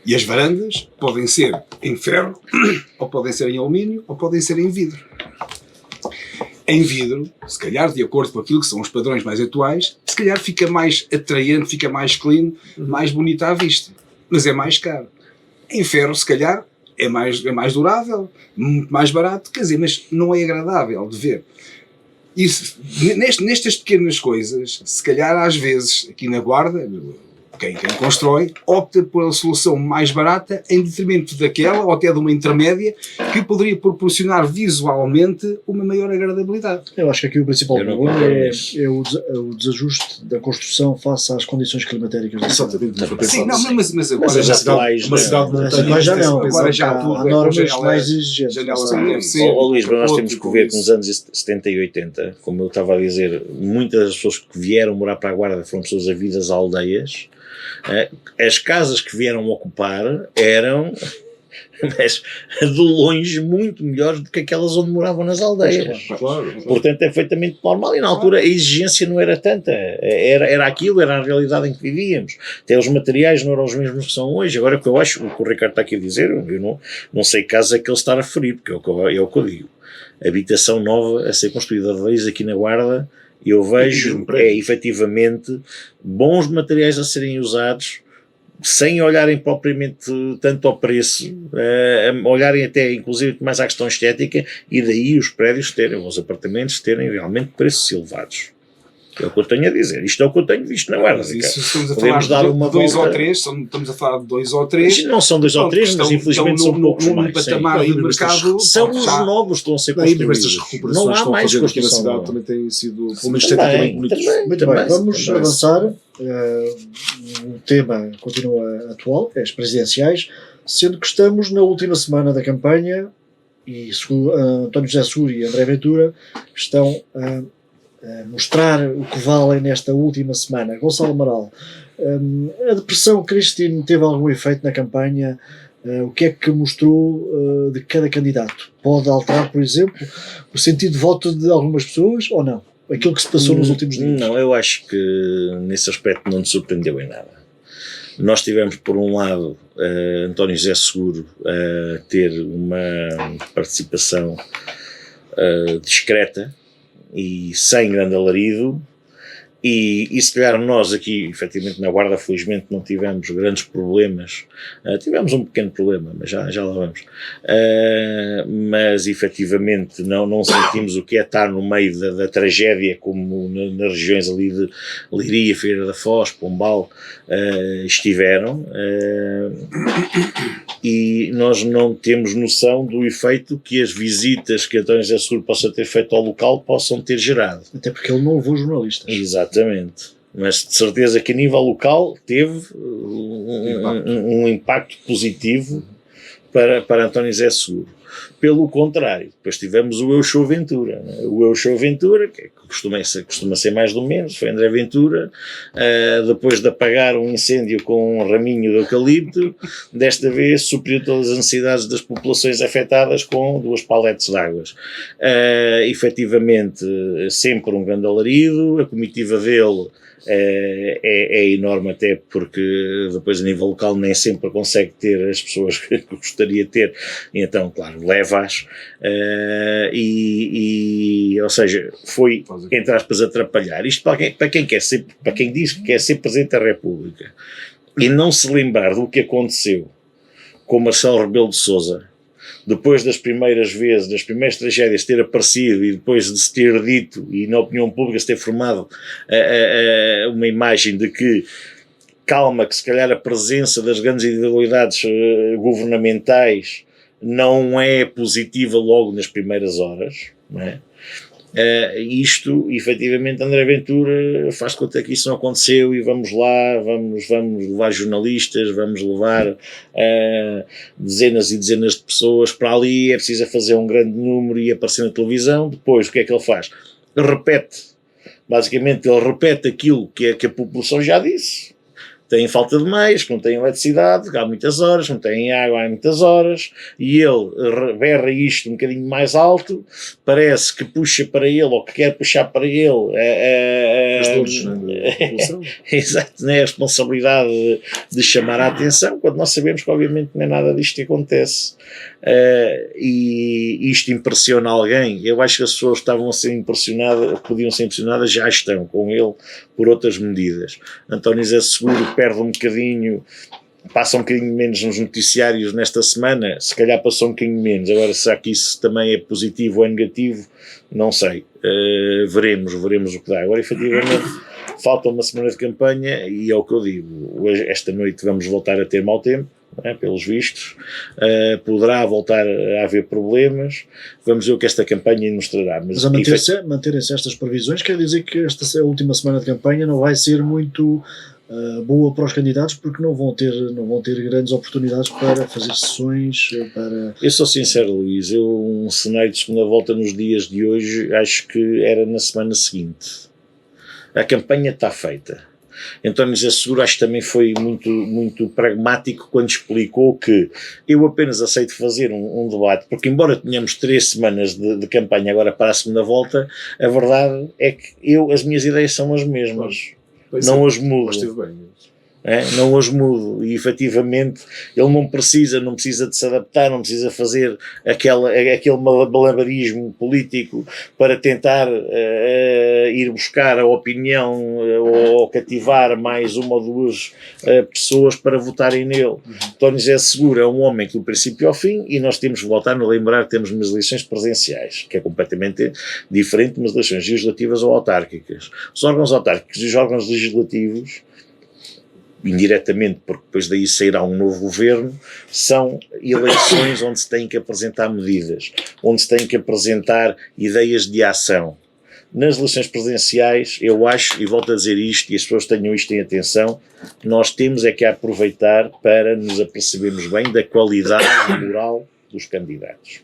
e as varandas podem ser em ferro, ou podem ser em alumínio, ou podem ser em vidro. Em vidro, se calhar, de acordo com aquilo que são os padrões mais atuais, se calhar fica mais atraente, fica mais clean, mais bonito à vista, mas é mais caro. Em ferro, se calhar, é mais durável, muito mais barato, quer dizer, mas não é agradável de ver. Isso, nestas pequenas coisas, se calhar às vezes, aqui na Guarda, quem constrói, opta pela solução mais barata em detrimento daquela, ou até de uma intermédia, que poderia proporcionar visualmente uma maior agradabilidade. Eu acho que aqui o principal problema é o desajuste da construção face às condições climatéricas da cidade. Sim, não, mas agora já há normas mais exigentes. Luís, mas nós temos que ver que nos anos 70 e 80, como eu estava a dizer, muitas das pessoas que vieram morar para a Guarda foram pessoas havidas a aldeias. As casas que vieram ocupar eram, mas de longe, muito melhores do que aquelas onde moravam nas aldeias. Claro. Portanto, é perfeitamente normal. E na altura a exigência não era tanta. Era aquilo, era a realidade em que vivíamos. Até os materiais não eram os mesmos que são hoje. Agora, o que eu acho, o que o Ricardo está aqui a dizer, eu não sei que caso é que ele está a referir, porque é o que eu digo. Habitação nova a ser construída de vez aqui na Guarda, eu vejo, efetivamente, bons materiais a serem usados, sem olharem propriamente tanto ao preço, olharem até, inclusive, mais à questão estética, e daí os prédios os apartamentos terem realmente preços elevados. É o que eu tenho a dizer. Isto é o que eu tenho visto na Guarda. Estamos a falar de dois ou três, estamos a falar de 2 ou 3. Não são 2 ou 3, mas infelizmente são poucos mais. Patamar de mercado, são os novos que estão a ser construídos. Não há mais construção. Na cidade também tem sido, pelo menos esteticamente, bonitos. Muito bem, vamos avançar. O tema continua atual, é as presidenciais, sendo que estamos na última semana da campanha e António José Seguro e André Ventura estão a mostrar o que valem nesta última semana. Gonçalo Amaral, a depressão Cristina teve algum efeito na campanha? O que é que mostrou de cada candidato? Pode alterar, por exemplo, o sentido de voto de algumas pessoas ou não? Aquilo que se passou nos últimos dias? Não, eu acho que nesse aspecto não nos surpreendeu em nada. Nós tivemos, por um lado, António José Seguro a ter uma participação discreta e sem grande alarido, E se calhar nós aqui, efetivamente na Guarda, felizmente não tivemos grandes problemas, tivemos um pequeno problema, mas já lá vamos, mas efetivamente não sentimos o que é estar no meio da tragédia, como nas regiões ali de Leiria, Feira da Foz, Pombal, estiveram, e nós não temos noção do efeito que as visitas que António José Seguro possa ter feito ao local possam ter gerado. Até porque ele não levou jornalistas. Exatamente. Mas de certeza que a nível local teve um impacto positivo para António José Seguro. Pelo contrário, depois tivemos o Eu Show Ventura. Né? O Eu Show Ventura, que costuma ser mais do menos, foi André Ventura, depois de apagar um incêndio com um raminho de eucalipto, desta vez supriu todas as necessidades das populações afetadas com 2 paletes de águas. Efetivamente, sempre um grande alarido, a comitiva dele é enorme, até porque depois a nível local nem sempre consegue ter as pessoas que gostaria de ter, e então, claro, leva-as, ou seja, foi, entre aspas, atrapalhar. Isto para quem diz que quer ser Presidente da República e não se lembrar do que aconteceu com Marcelo Rebelo de Sousa, depois das primeiras vezes, das primeiras tragédias ter aparecido e depois de se ter dito e na opinião pública se ter formado uma imagem de que, calma, que se calhar a presença das grandes individualidades governamentais não é positiva logo nas primeiras horas, não é? Isto, efetivamente, André Ventura faz conta que isso não aconteceu e vamos lá, vamos levar jornalistas, vamos levar dezenas e dezenas de pessoas para ali, é preciso fazer um grande número e aparecer na televisão. Depois, o que é que ele faz? Basicamente ele repete aquilo que a população já disse. Têm falta de meios, que não têm eletricidade, há muitas horas, não têm água há muitas horas, e ele berra isto um bocadinho mais alto, parece que puxa para ele, ou que quer puxar para ele as dores, exato, né, a responsabilidade de chamar a atenção, quando nós sabemos que obviamente não é nada disto que acontece. E isto impressiona alguém. Eu acho que as pessoas estavam a ser impressionadas, podiam ser impressionadas, já estão com ele por outras medidas. António José Seguro perde um bocadinho, passa um bocadinho menos nos noticiários nesta semana, se calhar passou um bocadinho menos. Agora, será que isso também é positivo ou é negativo? Não sei. Veremos o que dá. Agora, efetivamente, falta uma semana de campanha e é o que eu digo. Hoje, esta noite vamos voltar a ter mau tempo, pelos vistos, poderá voltar a haver problemas, vamos ver o que esta campanha nos trará. Mas a manterem-se estas previsões, quer dizer que esta última semana de campanha não vai ser muito boa para os candidatos, porque não vão ter grandes oportunidades para fazer sessões, para... Eu sou sincero, Luís, um cenário de segunda volta nos dias de hoje, acho que era na semana seguinte. A campanha está feita. António José Seguro acho que também foi muito pragmático quando explicou que eu apenas aceito fazer um debate, porque embora tenhamos 3 semanas de campanha agora para a segunda volta, a verdade é que as minhas ideias são as mesmas, não as mudo. Não as mudo, e efetivamente ele não precisa de se adaptar, não precisa fazer aquele malabarismo político para tentar ir buscar a opinião ou cativar mais uma ou 2 pessoas para votarem nele. António José Seguro é um homem que do princípio ao fim, e nós temos que voltar a lembrar que temos umas eleições presenciais, que é completamente diferente de umas eleições legislativas ou autárquicas. Os órgãos autárquicos e os órgãos legislativos, indiretamente, porque depois daí sairá um novo governo, são eleições onde se têm que apresentar medidas, onde se têm que apresentar ideias de ação. Nas eleições presidenciais, eu acho, e volto a dizer isto, e as pessoas tenham isto em atenção, nós temos é que aproveitar para nos apercebermos bem da qualidade moral dos candidatos.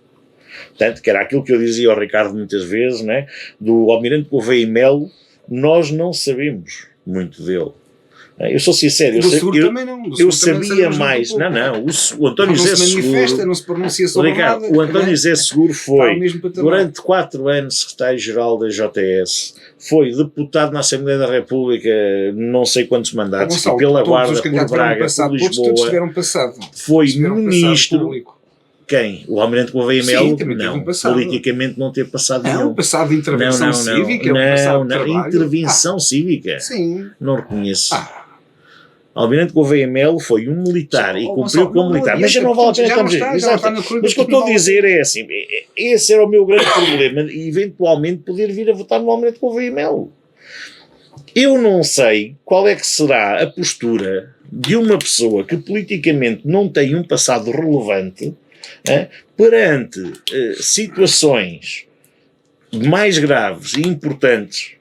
Portanto, que era aquilo que eu dizia ao Ricardo muitas vezes, né, do Almirante Gouveia e Melo, nós não sabemos muito dele. Eu sou sincero, eu sabia mais. O António José Seguro não se pronuncia sobre nada. O António José Seguro foi, durante 4 anos, secretário-geral da JS, foi deputado na Assembleia da República, não sei quantos mandatos, pela Guarda, por Braga, por Lisboa, foi ministro. Quem? O Almirante Gouveia Sim, Melo? também teve Não, um passado. politicamente não teve passado É nenhum. um passado de intervenção cívica, um passado de trabalho. Intervenção cívica. Sim. Não reconheço. Almirante Gouveia Melo foi um militar e cumpriu como militar. Mas já não vale a pena estarmos a dizer. Mas o que eu estou a dizer é assim, esse era o meu grande problema, e eventualmente poder vir a votar no Almirante Gouveia Melo. Eu não sei qual é que será a postura de uma pessoa que politicamente não tem um passado relevante perante situações mais graves e importantes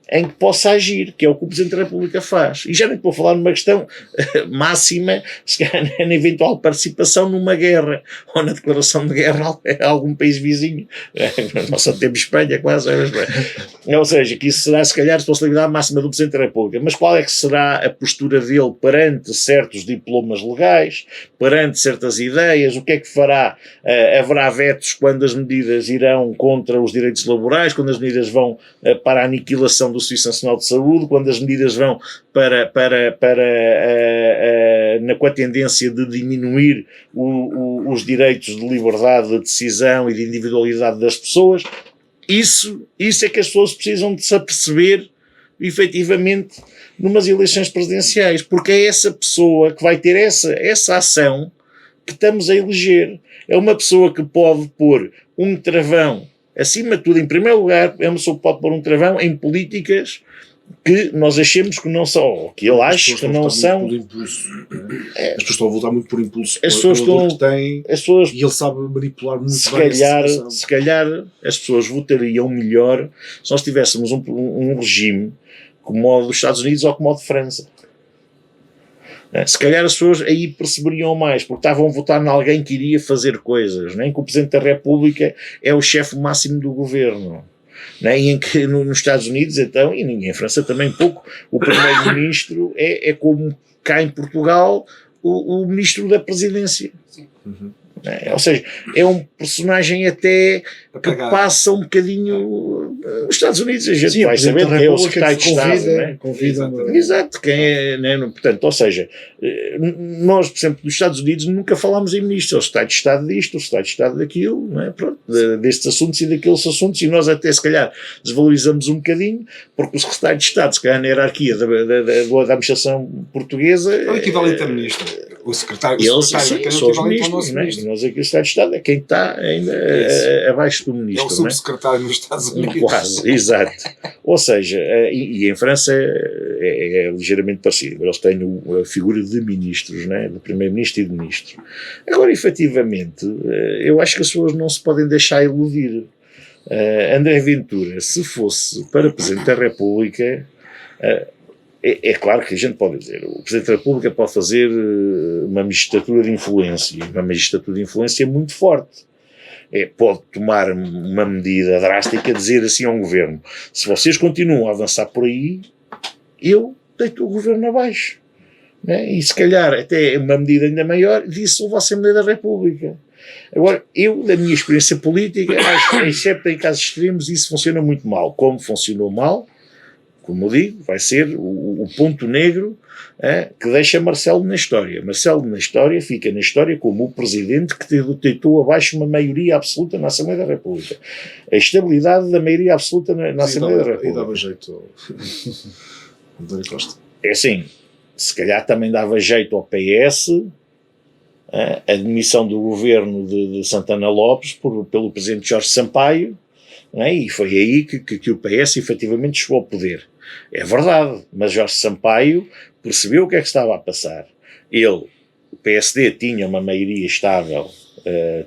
em que possa agir, que é o que o Presidente da República faz. E já nem estou a falar numa questão máxima, se calhar na eventual participação numa guerra, ou na declaração de guerra a algum país vizinho. Nós só temos Espanha, quase. Ou seja, que isso será, se calhar, a responsabilidade máxima do Presidente da República. Mas qual é que será a postura dele perante certos diplomas legais, perante certas ideias? O que é que fará? Haverá vetos quando as medidas irão contra os direitos laborais, quando as medidas vão para a aniquilação do Serviço Nacional de Saúde, quando as medidas vão com a tendência de diminuir os direitos de liberdade de decisão e de individualidade das pessoas. Isso é que as pessoas precisam de se aperceber efetivamente numas eleições presidenciais, porque é essa pessoa que vai ter essa ação que estamos a eleger. É uma pessoa que pode pôr um travão. Acima de tudo, em primeiro lugar, é uma pessoa que pode pôr um travão em políticas que nós achemos que não são, ou que ele acha que não são. As pessoas estão a votar muito por impulso. As pessoas estão. E ele sabe manipular muito se bem se calhar as pessoas votariam melhor se nós tivéssemos um regime como o dos Estados Unidos ou como o de França. Se calhar as pessoas aí perceberiam mais, porque estavam a votar em alguém que iria fazer coisas, nem que o Presidente da República é o chefe máximo do governo. E em que nos Estados Unidos, então, e em França também pouco, o Primeiro-Ministro é como cá em Portugal o Ministro da Presidência. Uhum. Ou seja, é um personagem até que passa um bocadinho nos Estados Unidos, a gente vai saber quem é o secretário de Estado. Exato, quem é, portanto, ou seja, nós, por exemplo, nos Estados Unidos nunca falámos em ministro, o secretário de Estado disto, o secretário de Estado daquilo, pronto, destes assuntos e daqueles assuntos, e nós até se calhar desvalorizamos um bocadinho, porque o secretário de Estado, se calhar na hierarquia da administração portuguesa, é o equivalente a ministro. O secretário são os ministros, nós aqui o Secretário de Estado é quem está ainda abaixo do ministro. É o subsecretário nos Estados Unidos. Quase, exato. Ou seja, e em França é ligeiramente parecido. Eles têm a figura de ministros, de primeiro-ministro e de ministro. Agora, efetivamente, eu acho que as pessoas não se podem deixar iludir. André Ventura, se fosse para Presidente da República, é claro que a gente pode dizer, o Presidente da República pode fazer uma magistratura de influência, uma magistratura de influência muito forte. Pode tomar uma medida drástica, dizer assim ao governo, se vocês continuam a avançar por aí, eu deito o governo abaixo. E se calhar até uma medida ainda maior, dissolvo a Assembleia da República. Agora, eu, da minha experiência política, acho que, exceto em casos extremos, isso funciona muito mal. Como funcionou mal, como eu digo, vai ser o ponto negro que deixa Marcelo na história. Marcelo na história fica na história como o presidente que deitou abaixo uma maioria absoluta na Assembleia da República. A estabilidade da maioria absoluta na Assembleia da República. E dava jeito ao António Costa. É assim, se calhar também dava jeito ao PS a demissão do governo de Santana Lopes pelo presidente Jorge Sampaio, e foi aí que o PS efetivamente chegou ao poder. É verdade, mas Jorge Sampaio percebeu o que é que estava a passar. O PSD tinha uma maioria estável,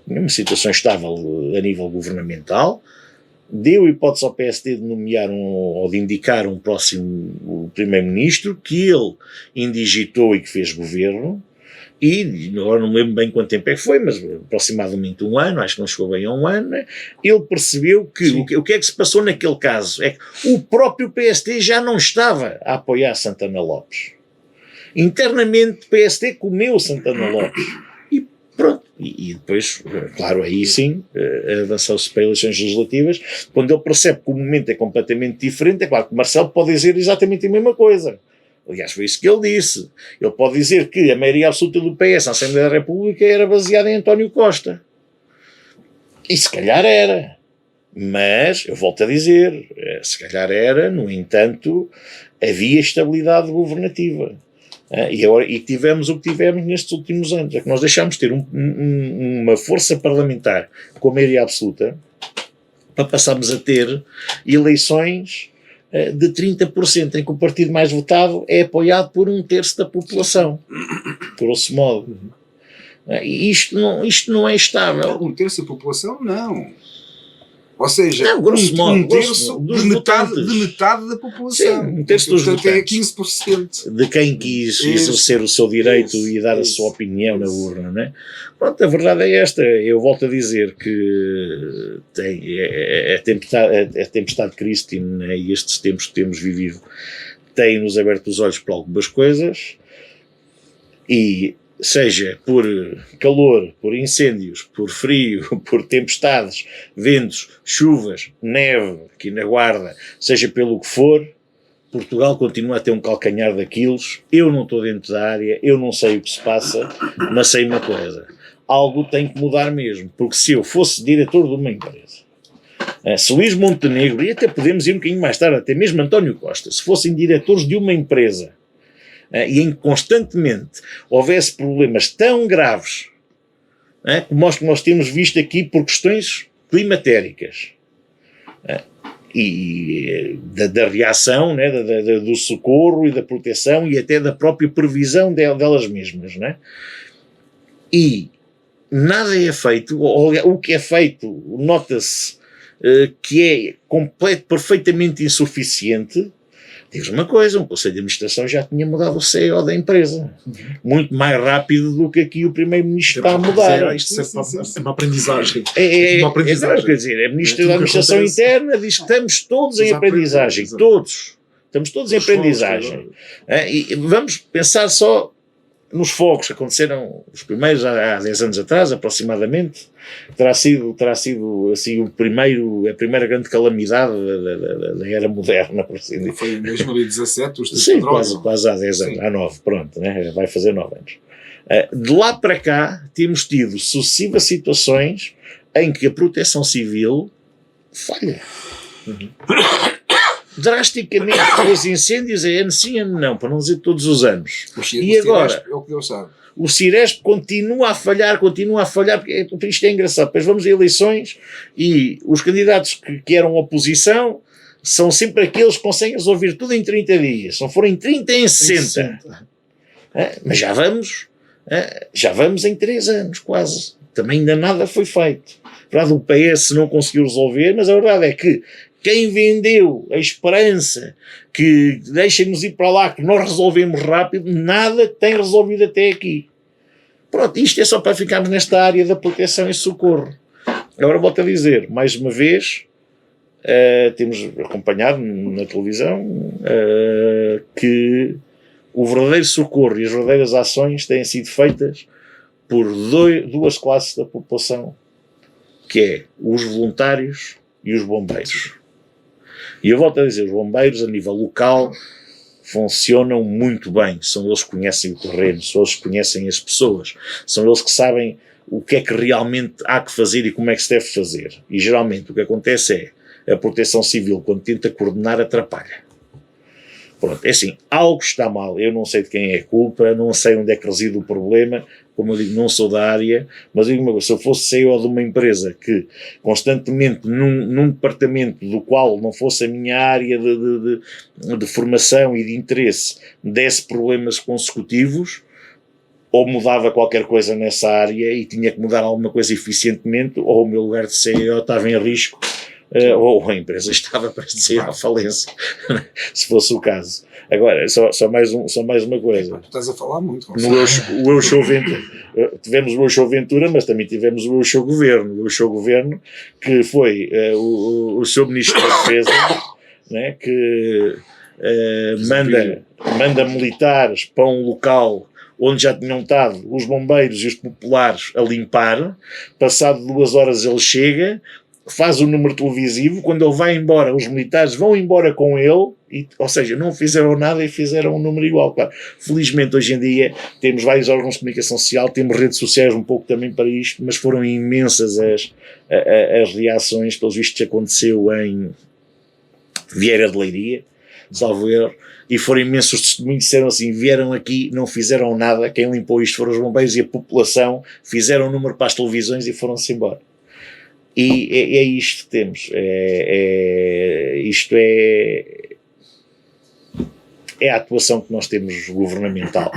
tinha uma situação estável a nível governamental, deu hipótese ao PSD de nomear ou de indicar um próximo primeiro-ministro, que ele indigitou e que fez governo, e agora não me lembro bem quanto tempo é que foi, mas aproximadamente um ano, acho que não chegou bem a um ano, ele percebeu que o que é que se passou naquele caso é que o próprio PSD já não estava a apoiar Santana Lopes. Internamente o PSD comeu Santana Lopes. E pronto. E depois, claro, aí sim, avançou-se para eleições legislativas, quando ele percebe que o momento é completamente diferente, é claro que Marcelo pode dizer exatamente a mesma coisa. Aliás, foi isso que ele disse. Ele pode dizer que a maioria absoluta do PS na Assembleia da República era baseada em António Costa. E se calhar era. Mas, eu volto a dizer, se calhar era, no entanto, havia estabilidade governativa. E tivemos o que tivemos nestes últimos anos. É que nós deixámos de ter uma força parlamentar com maioria absoluta para passarmos a ter eleições de 30%, em que o partido mais votado é apoiado por 1/3 da população, grosso modo. E isto não é estável. 1/3 da população, não. Ou seja, não, grosso modo, 1/3 dos de metade da população. Sim, 1/3 dos Portanto, é votantes. 15%. De quem quis Isso, exercer o seu direito isso, e dar a isso, sua opinião na isso. urna, não é? Pronto, a verdade é esta. Eu volto a dizer que a tempestade de Christine, né, e estes tempos que temos vivido têm-nos aberto os olhos para algumas coisas, e seja por calor, por incêndios, por frio, por tempestades, ventos, chuvas, neve aqui na Guarda, seja pelo que for, Portugal continua a ter um calcanhar daqueles. Eu não estou dentro da área, eu não sei o que se passa, mas sei uma coisa: algo tem que mudar mesmo, porque se eu fosse diretor de uma empresa, se Luís Montenegro, e até podemos ir um bocadinho mais tarde, até mesmo António Costa, se fossem diretores de uma empresa e em que constantemente houvesse problemas tão graves como os que nós temos visto aqui por questões climatéricas e da reação, do socorro e da proteção e até da própria previsão delas mesmas, e nada é feito, ou o que é feito nota-se que é perfeitamente insuficiente. Digo-vos uma coisa: um Conselho de Administração já tinha mudado o CEO da empresa. Muito mais rápido do que aqui o Primeiro-Ministro está a mudar. Isto é uma aprendizagem. Uma aprendizagem. Quer dizer, a Ministra da Administração Interna diz que estamos todos em aprendizagem. Todos. Estamos todos em aprendizagem. E vamos pensar só nos fogos que aconteceram os primeiros há 10 anos atrás, aproximadamente. Terá sido assim, a primeira grande calamidade da era moderna, por assim dizer. Foi em 2017, os Sim, quase há 10 anos, há 9, pronto, vai fazer 9 anos. De lá para cá, temos tido sucessivas situações em que a proteção civil falha. Drasticamente. Os incêndios é ano sim, ano não, para não dizer todos os anos. E agora, é o que Deus sabe. O Ciresp continua a falhar, porque isto é engraçado. Depois vamos a eleições e os candidatos que eram oposição são sempre aqueles que conseguem resolver tudo em 30 dias. Se não forem 30, em 60. Mas já vamos em 3 anos, quase. Também ainda nada foi feito. A verdade, o PS não conseguiu resolver, mas a verdade é que quem vendeu a esperança que deixem-nos ir para lá, que nós resolvemos rápido, nada tem resolvido até aqui. Pronto, isto é só para ficarmos nesta área da proteção e socorro. Agora volto a dizer, mais uma vez, temos acompanhado na televisão que o verdadeiro socorro e as verdadeiras ações têm sido feitas por duas classes da população, que é os voluntários e os bombeiros. E eu volto a dizer, os bombeiros a nível local funcionam muito bem, são eles que conhecem o terreno, são eles que conhecem as pessoas, são eles que sabem o que é que realmente há que fazer e como é que se deve fazer. E geralmente o que acontece é a proteção civil, quando tenta coordenar, atrapalha. Pronto, é assim, algo está mal, eu não sei de quem é a culpa, não sei onde é que reside o problema, como eu digo, não sou da área, mas digo uma coisa: se eu fosse CEO de uma empresa que constantemente num departamento do qual não fosse a minha área de formação e de interesse desse problemas consecutivos, ou mudava qualquer coisa nessa área e tinha que mudar alguma coisa eficientemente, ou o meu lugar de CEO estava em risco, ou a empresa estava para sair à falência, se fosse o caso. Agora, só mais uma coisa. Tu estás a falar muito. O Eu Show Ventura, tivemos o Eu Show Ventura, mas também tivemos o Eu Show Governo. O Eu Show Governo, que foi o seu Ministro da Defesa, né, que manda militares para um local onde já tinham estado os bombeiros e os populares a limpar. Passado 2 horas ele chega, faz o número televisivo, quando ele vai embora, os militares vão embora com ele, ou seja, não fizeram nada e fizeram um número igual. Claro. Felizmente, hoje em dia, temos vários órgãos de comunicação social, temos redes sociais um pouco também para isto, mas foram imensas as reações, pelos vistos que aconteceu em Vieira de Leiria, salvo erro, e foram imensos testemunhos, disseram assim, vieram aqui, não fizeram nada, quem limpou isto foram os bombeiros e a população, fizeram um número para as televisões e foram-se embora. E é isto que temos, isto é a atuação que nós temos governamental.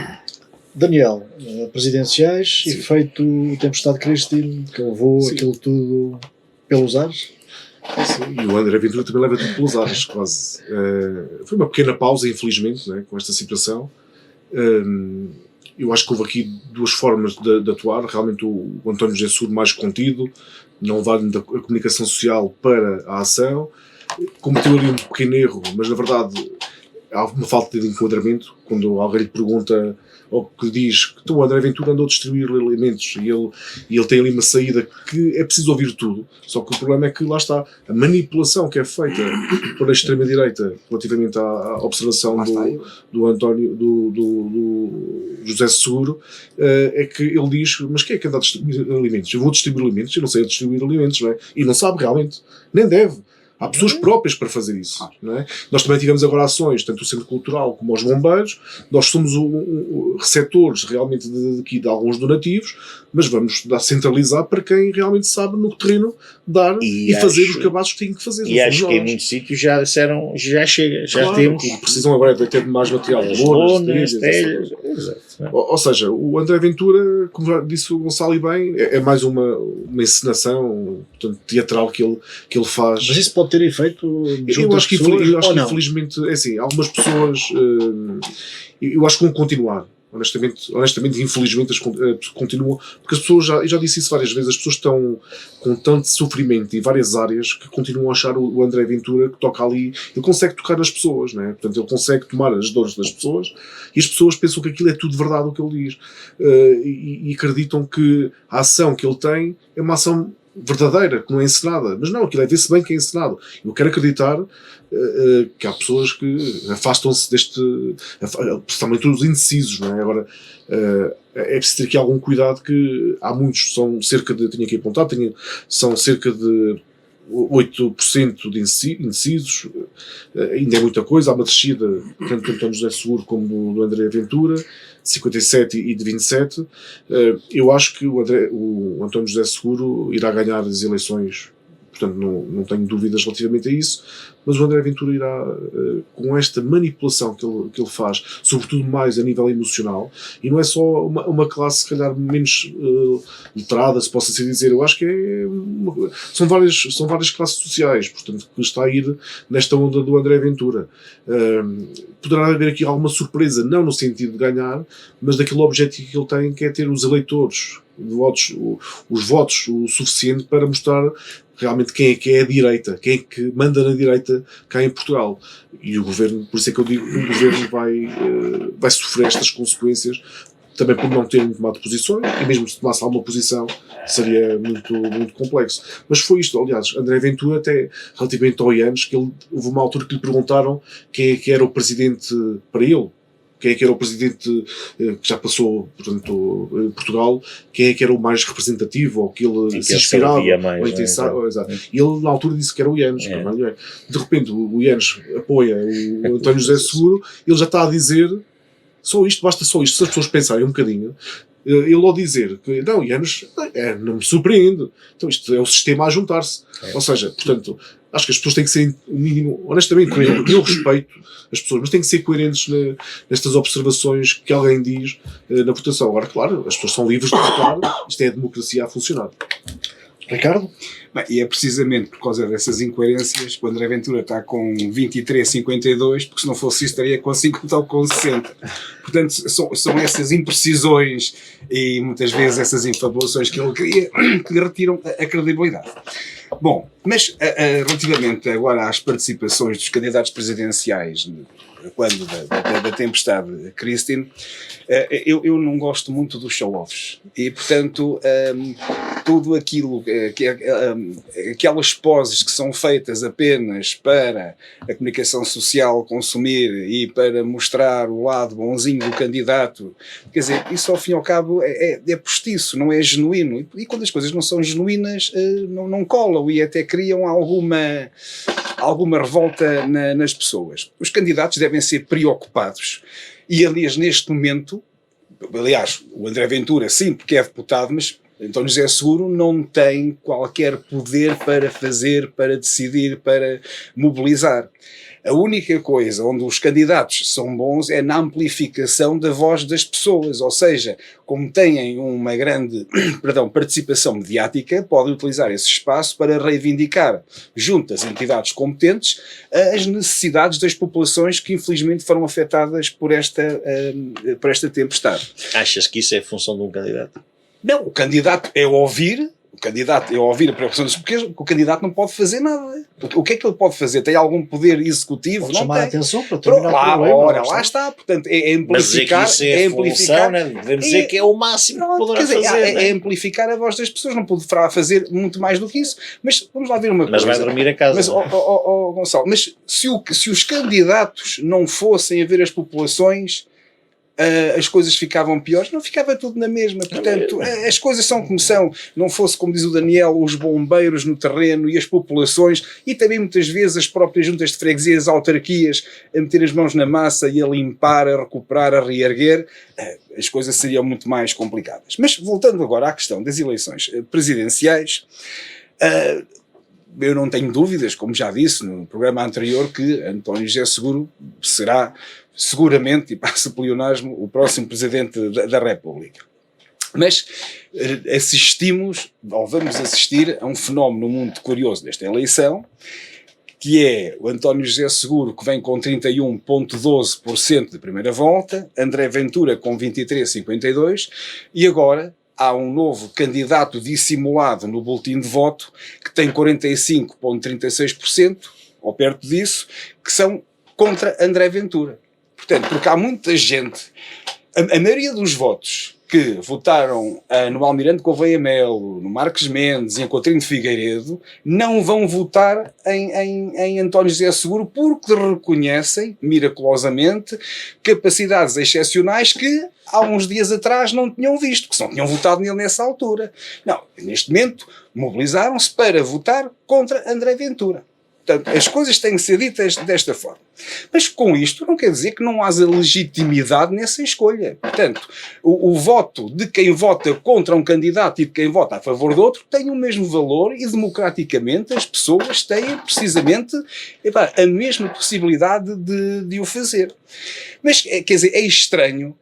Daniel, presidenciais, Sim. efeito Tempestade Christine, que levou Sim. aquilo tudo pelos ares? Sim, e o André Ventura também leva tudo pelos ares, quase. Foi uma pequena pausa, infelizmente, né, com esta situação. Eu acho que houve aqui duas formas de atuar. Realmente o António José Seguro mais contido, não levando a comunicação social para a ação. Cometeu ali um pequeno erro, mas na verdade há uma falta de enquadramento. Quando alguém lhe pergunta ou que diz que o André Ventura andou a distribuir alimentos e ele tem ali uma saída que é preciso ouvir tudo, só que o problema é que lá está, a manipulação que é feita por a extrema-direita relativamente à observação do António, do José Seguro, é que ele diz, mas quem é que anda a distribuir alimentos? Eu vou distribuir alimentos, eu não sei a distribuir alimentos, não é? E não sabe realmente, nem deve. Há pessoas próprias para fazer isso. Não é? Nós também tivemos agora ações, tanto o Centro Cultural como os bombeiros. Nós somos receptores realmente de alguns donativos, mas vamos centralizar para quem realmente sabe no terreno dar e fazer os cabazes que têm que fazer. E acho que em muitos sítios já disseram, já chega, já claro, temos. Precisam agora de ter mais material de lonas, telhas. Ou seja, o André Ventura, como já disse o Gonçalo e bem, é mais uma encenação, portanto, teatral que ele faz. Mas isso pode ter efeito eu acho que infelizmente, é assim, algumas pessoas eu acho que vão continuar. Honestamente, infelizmente, continuam, porque as pessoas, já disse isso várias vezes, as pessoas estão com tanto sofrimento em várias áreas que continuam a achar o André Ventura que toca ali, ele consegue tocar nas pessoas, né? Portanto, ele consegue tomar as dores das pessoas e as pessoas pensam que aquilo é tudo verdade o que ele diz, e acreditam que a ação que ele tem é uma ação verdadeira, que não é encenada, mas não, aquilo é ver-se bem que é encenado. Eu quero acreditar que há pessoas que afastam-se principalmente os indecisos, não é? Agora, é preciso ter aqui algum cuidado, que há muitos, tinha aqui apontado, são cerca de 8% de indecisos, ainda é muita coisa. Há uma descida tanto do António José Seguro como do André Ventura, 57 e de 27. Eu acho que o António José Seguro irá ganhar as eleições, portanto não tenho dúvidas relativamente a isso, mas o André Ventura irá, com esta manipulação que ele faz, sobretudo mais a nível emocional, e não é só uma classe se calhar menos letrada, se possa assim dizer, eu acho que são várias classes sociais, portanto, que está a ir nesta onda do André Ventura. Poderá haver aqui alguma surpresa, não no sentido de ganhar, mas daquele objetivo que ele tem, que é ter os eleitores, os votos o suficiente para mostrar realmente quem é que é a direita, quem é que manda na direita cá em Portugal. E o governo, por isso é que eu digo que o governo vai sofrer estas consequências, também por não ter tomado posições, e mesmo se tomasse alguma posição seria muito, muito complexo. Mas foi isto, aliás, André Ventura, até relativamente ao IANES, que houve uma altura que lhe perguntaram quem é que era o presidente para ele, quem é que era o presidente que já passou, portanto, em Portugal, quem é que era o mais representativo, ou que ele se inspirava, ou intenção, exato. E ele na altura disse que era o IANES. De repente o IANES apoia o António José Seguro, ele já está a dizer só isto, basta só isto, se as pessoas pensarem um bocadinho, ele ao dizer que não, IANES não me surpreende, então isto é o sistema a juntar-se. Ou seja, portanto, acho que as pessoas têm que ser, o mínimo, honestamente, coerentes. Eu respeito as pessoas, mas têm que ser coerentes nestas observações que alguém diz na votação. Agora, claro, as pessoas são livres de votar, isto é a democracia a funcionar. Ricardo? Bem, e é precisamente por causa dessas incoerências que o André Ventura está com 23,52, porque se não fosse isso estaria com 50 ou com 60. Portanto, são essas imprecisões e muitas vezes essas infabulações que ele cria que lhe retiram a credibilidade. Bom, mas relativamente agora às participações dos candidatos presidenciais quando da tempestade Christine, eu não gosto muito dos show-offs e, portanto, tudo aquilo aquelas poses que são feitas apenas para a comunicação social consumir e para mostrar o lado bonzinho do candidato, quer dizer, isso ao fim e ao cabo é postiço, não é genuíno, e quando as coisas não são genuínas não colam e até criam alguma revolta nas pessoas. Os candidatos devem ser preocupados e, aliás, neste momento, o André Ventura sim, porque é deputado, mas António José Seguro não tem qualquer poder para fazer, para decidir, para mobilizar. A única coisa onde os candidatos são bons é na amplificação da voz das pessoas, ou seja, como têm uma grande participação mediática, podem utilizar esse espaço para reivindicar, junto às entidades competentes, as necessidades das populações que infelizmente foram afetadas por esta tempestade. Achas que isso é a função de um candidato? Não, o candidato é ouvir a preocupação dos porquês, o candidato não pode fazer nada. O que é que ele pode fazer? Tem algum poder executivo? Pode não chamar tem. a atenção para terminar o problema. Lá está. Portanto, é amplificar. Mas dizer que isso é a função, né? Devemos dizer que é o máximo que poderá fazer. É amplificar a voz das pessoas, não poderá fazer muito mais do que isso. Mas vamos lá ver uma coisa. Mas vai dormir a casa. Mas, Gonçalo, mas se os candidatos não fossem a ver as populações, as coisas ficavam piores, não ficava tudo na mesma. Portanto, as coisas são como são. Não fosse, como diz o Daniel, os bombeiros no terreno e as populações, e também muitas vezes as próprias juntas de freguesia, as autarquias, a meter as mãos na massa e a limpar, a recuperar, a reerguer, as coisas seriam muito mais complicadas. Mas voltando agora à questão das eleições presidenciais, eu não tenho dúvidas, como já disse no programa anterior, que António José Seguro será seguramente, e passo o pleonasmo, o próximo Presidente da República. Mas vamos assistir a um fenómeno muito curioso desta eleição, que é o António José Seguro, que vem com 31,12% de primeira volta, André Ventura com 23,52%, e agora há um novo candidato dissimulado no boletim de voto, que tem 45,36%, ou perto disso, que são contra André Ventura. Portanto, porque há muita gente, a maioria dos votos que votaram no Almirante Gouveia Melo, no Marques Mendes e em Coutinho de Figueiredo, não vão votar em António José Seguro porque reconhecem, miraculosamente, capacidades excepcionais que há uns dias atrás não tinham visto, que não tinham votado nele nessa altura. Não, neste momento mobilizaram-se para votar contra André Ventura. Portanto, as coisas têm que ser ditas desta forma. Mas com isto não quer dizer que não haja legitimidade nessa escolha. Portanto, o voto de quem vota contra um candidato e de quem vota a favor de outro tem o mesmo valor e democraticamente as pessoas têm precisamente a mesma possibilidade de o fazer. Mas, quer dizer, é estranho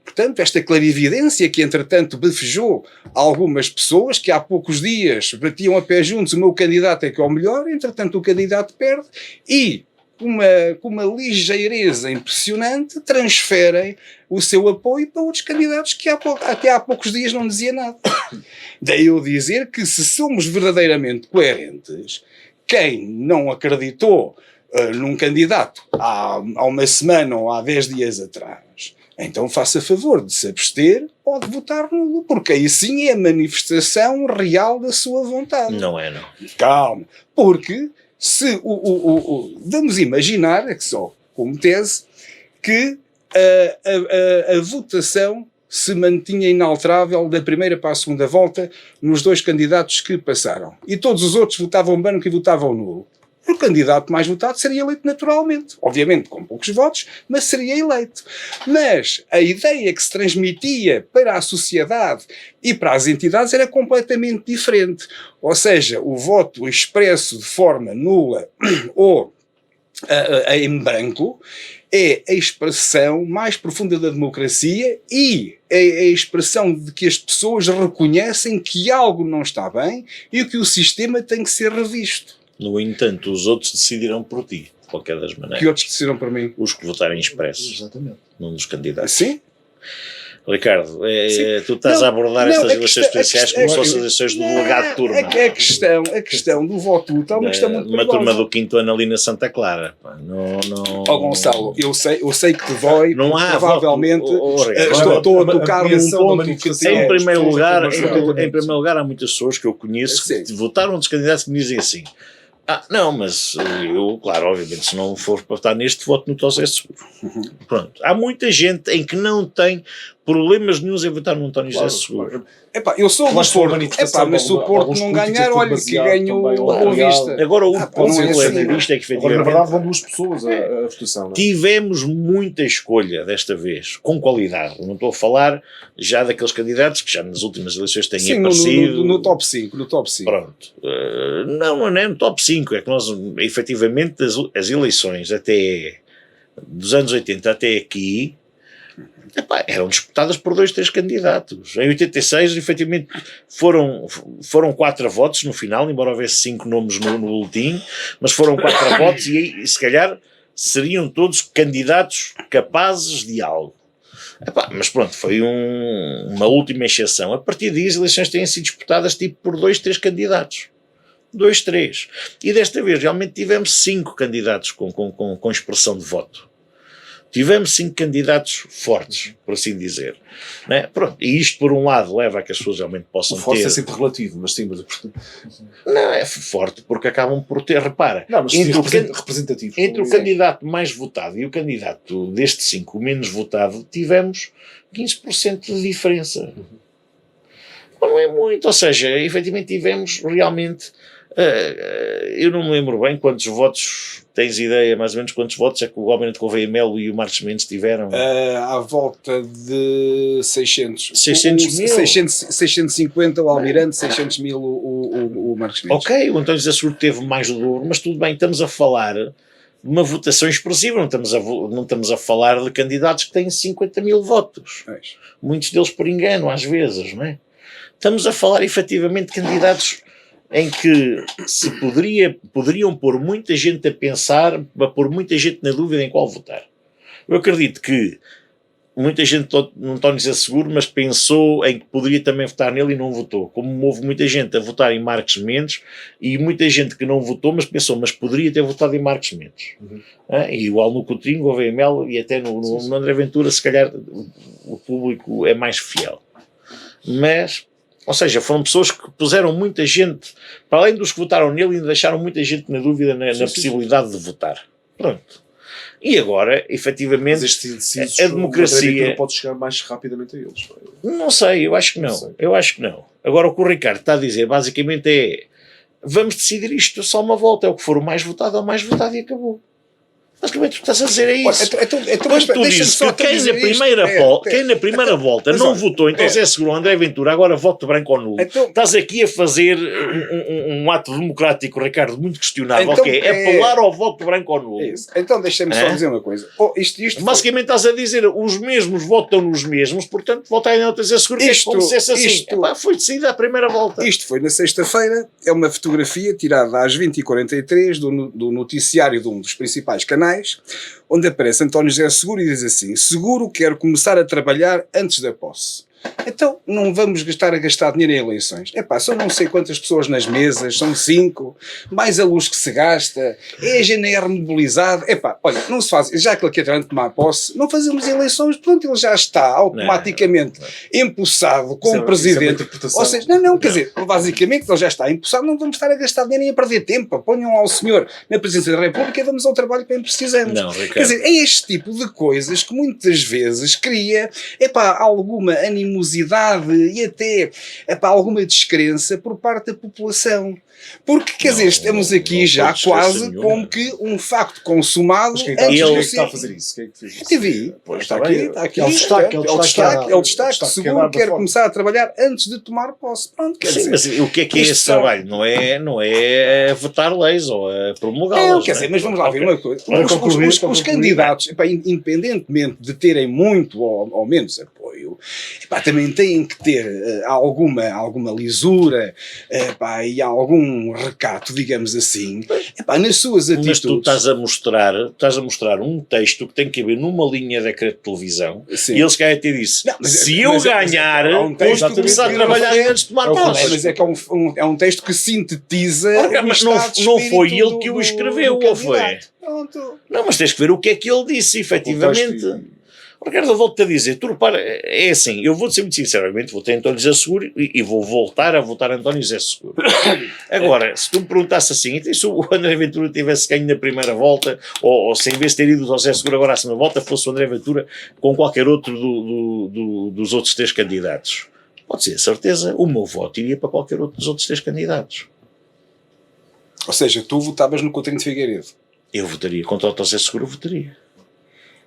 Portanto, esta clarividência que, entretanto, bafejou algumas pessoas que há poucos dias batiam a pé juntos, o meu candidato é que é o melhor, entretanto o candidato perde e, com uma ligeireza impressionante, transferem o seu apoio para outros candidatos que até há poucos dias não diziam nada. Daí eu dizer que se somos verdadeiramente coerentes, quem não acreditou num candidato há uma semana ou há 10 dias atrás, então faça favor de se abster ou de votar nulo, porque aí sim é a manifestação real da sua vontade. Não é, não. Calma, porque se vamos imaginar, é que só como tese, que a votação se mantinha inalterável da primeira para a segunda volta nos dois candidatos que passaram. E todos os outros votavam branco e votavam nulo. O candidato mais votado seria eleito naturalmente. Obviamente com poucos votos, mas seria eleito. Mas a ideia que se transmitia para a sociedade e para as entidades era completamente diferente. Ou seja, o voto expresso de forma nula ou em branco é a expressão mais profunda da democracia e é a expressão de que as pessoas reconhecem que algo não está bem e que o sistema tem que ser revisto. No entanto, os outros decidirão por ti, de qualquer das maneiras. Que outros decidiram por mim? Os que votarem expressos. Exatamente. Num dos candidatos. Sim? Ricardo, tu estás a abordar estas eleições presidenciais como se fossem as eleições do delegado de turma. A questão do voto útil é uma questão muito uma perigosa. turma do quinto ano ali na Santa Clara. Pá, Gonçalo, eu sei que te dói, não há provavelmente voto. estou a tocar num ponto que em primeiro lugar, há muitas pessoas que eu conheço que votaram dos candidatos que me dizem assim: não, mas eu, claro, obviamente, se não for para votar neste, voto no José Seguro. Pronto. Há muita gente em que não tem problemas nenhums em votar no António José Seguro. Eu sou do Porto, mas se o Porto não ganhar, olha, que ganho o Boa Vista. Agora, o problema disto é que, efetivamente, na verdade, vão duas pessoas a votação. Não é? Tivemos muita escolha desta vez, com qualidade. Não estou a falar já daqueles candidatos que já nas últimas eleições têm aparecido. No top 5. Pronto. Não é no top 5, é que nós, efetivamente, as eleições até dos anos 80 até aqui, eram disputadas por 2, 3 candidatos. Em 86, efetivamente, foram 4 votos no final, embora houvesse 5 nomes no boletim, mas foram 4 votos e se calhar seriam todos candidatos capazes de algo. Mas pronto, foi uma última exceção. A partir daí, as eleições têm sido disputadas tipo por 2, 3 candidatos. 2, 3. E desta vez realmente tivemos 5 candidatos com expressão de voto. Tivemos 5 candidatos fortes, por assim dizer. Né? Pronto, e isto, por um lado, leva a que as pessoas realmente possam ter... Forte é sempre relativo, mas sim... Não, é forte porque acabam por ter... Repara, representativo. Entre o candidato mais votado e o candidato destes 5, o menos votado, tivemos 15% de diferença. Não é muito, ou seja, efetivamente tivemos realmente... eu não me lembro bem quantos votos, tens ideia mais ou menos quantos votos é que o Almirante Gouveia Melo e o Marcos Mendes tiveram? À volta de 600. 650 o Almirante, 600 mil o Marcos Mendes. Ok, o António José Seguro teve mais do dobro, mas tudo bem, estamos a falar de uma votação expressiva, não estamos a falar de candidatos que têm 50 mil votos. Muitos deles por engano, às vezes, não é? Estamos a falar efetivamente de candidatos em que se poderiam pôr muita gente a pensar, a pôr muita gente na dúvida em qual votar. Eu acredito que muita gente não está a dizer seguro, mas pensou em que poderia também votar nele e não votou. Como houve muita gente a votar em Marcos Mendes e muita gente que não votou, mas pensou, mas poderia ter votado em Marcos Mendes. E igual no Coutinho, Gouveia Melo e até no André Ventura, se calhar o público é mais fiel. Mas... Ou seja, foram pessoas que puseram muita gente, para além dos que votaram nele, ainda deixaram muita gente na dúvida na possibilidade de votar. Pronto. E agora, efetivamente, a democracia... Não pode chegar mais rapidamente a eles. Não sei, eu acho que não. Eu acho que não. Agora, o que o Ricardo está a dizer, basicamente, é vamos decidir isto só uma volta. É o que for o mais votado, é o mais votado e acabou. Basicamente, o que estás a dizer é isso. Quando tu dizes que quem na primeira volta não votou, então é seguro André Ventura, agora voto branco ou nulo. Estás aqui a fazer um ato democrático, Ricardo, muito questionável, que é apelar ao voto branco ou nulo. Então deixa-me só dizer uma coisa. Basicamente estás a dizer, os mesmos votam nos mesmos, portanto, votarem a outras é seguro, que é como se fosse assim. Foi decidida a primeira volta. Isto foi na sexta-feira, é uma fotografia tirada às 20h43 do noticiário de um dos principais canais, onde aparece António José Seguro e diz assim: Seguro quero começar a trabalhar antes da posse. Então não vamos gastar dinheiro em eleições. São não sei quantas pessoas nas mesas, são 5, mais a luz que se gasta, é a GNR mobilizado. Olha, não se faz, já que ele quer tomar posse, não fazemos eleições, pronto, ele já está automaticamente empossado como presidente. Ou seja, quer dizer, basicamente ele já está empossado, não vamos estar a gastar dinheiro e a perder tempo. Ponham ao senhor na presidência da República e vamos ao trabalho que bem precisamos. Quer dizer, é este tipo de coisas que muitas vezes cria alguma animosidade e até alguma descrença por parte da população. Porque, quer dizer, estamos aqui já quase como que um facto consumado. Mas quem está a fazer isso? Quem é que fez isso? TV. Está aqui. É o destaque. Seguro quer começar a trabalhar antes de tomar posse. Pronto, quer dizer. Mas o que é esse trabalho? Não é votar leis ou é promulgá-las. Quer dizer, mas vamos lá ver uma coisa. Os candidatos, independentemente de terem muito ou menos apoio, político, epá, também têm que ter alguma lisura, epá, e algum recato, digamos assim, epá, nas suas atitudes. Mas tu estás a mostrar um texto que tem que haver numa linha de ecrã de televisão. Sim. E eles querem ter isso. Não, se eu ganhar, vou começar a trabalhar antes de tomar posse. Mas é que é um texto que sintetiza. Mas não foi ele que o escreveu, ou foi? Pronto. Não, mas tens que ver o que é que ele disse, efetivamente. Ricardo, eu volto-te a dizer, tu repara, é assim, eu vou dizer muito sinceramente, votei António José Seguro e vou voltar a votar António José Seguro. Agora, se tu me perguntasse assim, e se o André Ventura tivesse ganho na primeira volta, ou se em vez de ter ido ao José Seguro agora à segunda volta, fosse o André Ventura com qualquer outro dos outros 3 candidatos, pode ser certeza, o meu voto iria para qualquer outro dos outros 3 candidatos. Ou seja, tu votavas no Coutinho de Figueiredo. Eu votaria contra o José Seguro, eu votaria.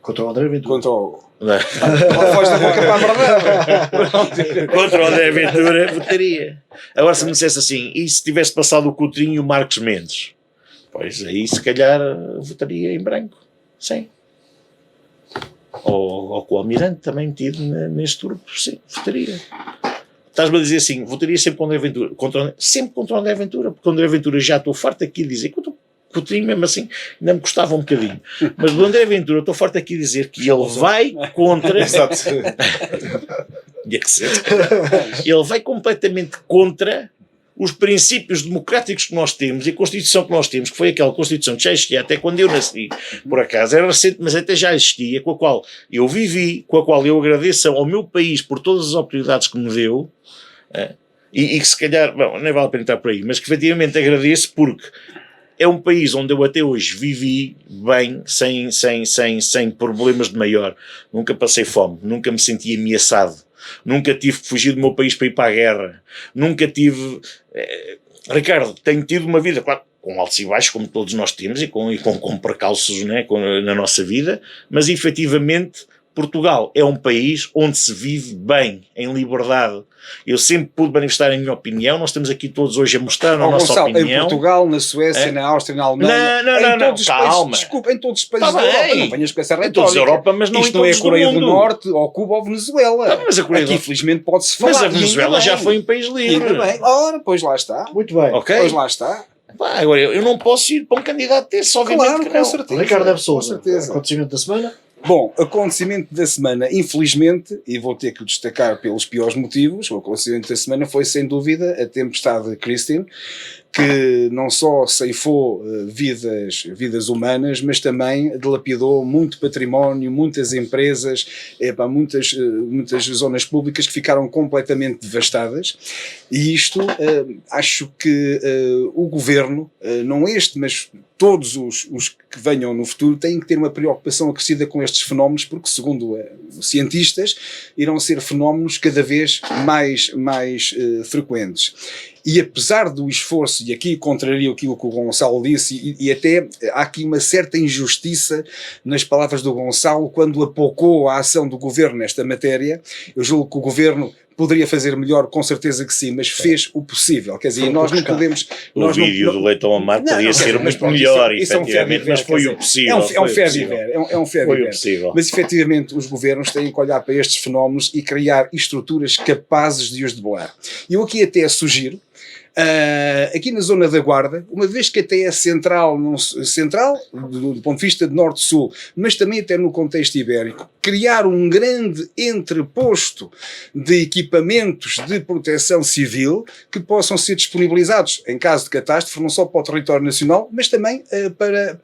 Contra o André Ventura. Contra o... Voz da boca para a verdade. Contra o André Ventura, votaria. Agora, se me dissesse assim, e se tivesse passado o Coutinho e o Marcos Mendes? Pois aí, se calhar, votaria em branco. Sim. Ou com o Almirante também metido neste grupo, sim, votaria. Estás-me a dizer assim, votaria sempre contra o André Ventura. Sempre contra o André Ventura, porque o André Ventura já estou farto aqui de dizer, Coutinho, mesmo assim, ainda me custava um bocadinho. Mas do André Ventura, estou forte aqui a dizer que ele vai contra. Exato. Ele vai completamente contra os princípios democráticos que nós temos e a Constituição que nós temos, que foi aquela Constituição que já existia até quando eu nasci, por acaso, era recente, mas até já existia, com a qual eu vivi, com a qual eu agradeço ao meu país por todas as oportunidades que me deu, e que se calhar, bom, nem vale a pena entrar por aí, mas que efetivamente agradeço porque é um país onde eu até hoje vivi bem, sem problemas de maior. Nunca passei fome, nunca me senti ameaçado, nunca tive que fugir do meu país para ir para a guerra, nunca tive... Ricardo, tenho tido uma vida, claro, com altos e baixos, como todos nós temos, e com percalços, né, na nossa vida, mas efetivamente Portugal é um país onde se vive bem, em liberdade. Eu sempre pude manifestar a minha opinião, nós estamos aqui todos hoje a mostrar a nossa Gonçalo, opinião. Em Portugal, na Suécia, na Áustria, na Alemanha, não, calma. Desculpa, em todos os países da Europa, não venhas com essa retórica. Em todos a Europa, mas não isto em não é a todos Coreia do mundo. Norte, ou Cuba, ou Venezuela. Mas a Coreia aqui, do... infelizmente, pode-se falar. Mas a Venezuela já foi um país livre. Ainda bem. Ora, pois lá está. Muito bem. Okay. Pois lá está. Pá, agora, eu não posso ir para um candidato desse, obviamente Claro, que não. com certeza. Ricardo F. Sousa, Com certeza. acontecimento da semana. Bom, acontecimento da semana, infelizmente, e vou ter que o destacar pelos piores motivos, o acontecimento da semana foi, sem dúvida, a tempestade Christine, que não só ceifou vidas humanas, mas também dilapidou muito património, muitas empresas, muitas zonas públicas que ficaram completamente devastadas. E isto, acho que o governo, não este, mas todos os que venham no futuro, têm que ter uma preocupação acrescida com estes fenómenos, porque, segundo cientistas, irão ser fenómenos cada vez mais frequentes. E apesar do esforço, e aqui contraria aquilo que o Gonçalo disse, e até há aqui uma certa injustiça nas palavras do Gonçalo, quando apocou a ação do governo nesta matéria, eu julgo que o governo poderia fazer melhor, com certeza que sim, mas fez o possível. Quer dizer, nós não podemos... O vídeo do Leitão Amar podia ser muito melhor, efetivamente, mas foi o possível. É um fair-viver. É um fair-viver. Mas, efetivamente, os governos têm que olhar para estes fenómenos e criar estruturas capazes de os debelar. Eu aqui até sugiro, aqui na zona da Guarda, uma vez que até é central do ponto de vista de norte-sul, mas também até no contexto ibérico, criar um grande entreposto de equipamentos de proteção civil que possam ser disponibilizados em caso de catástrofe, não só para o território nacional, mas também para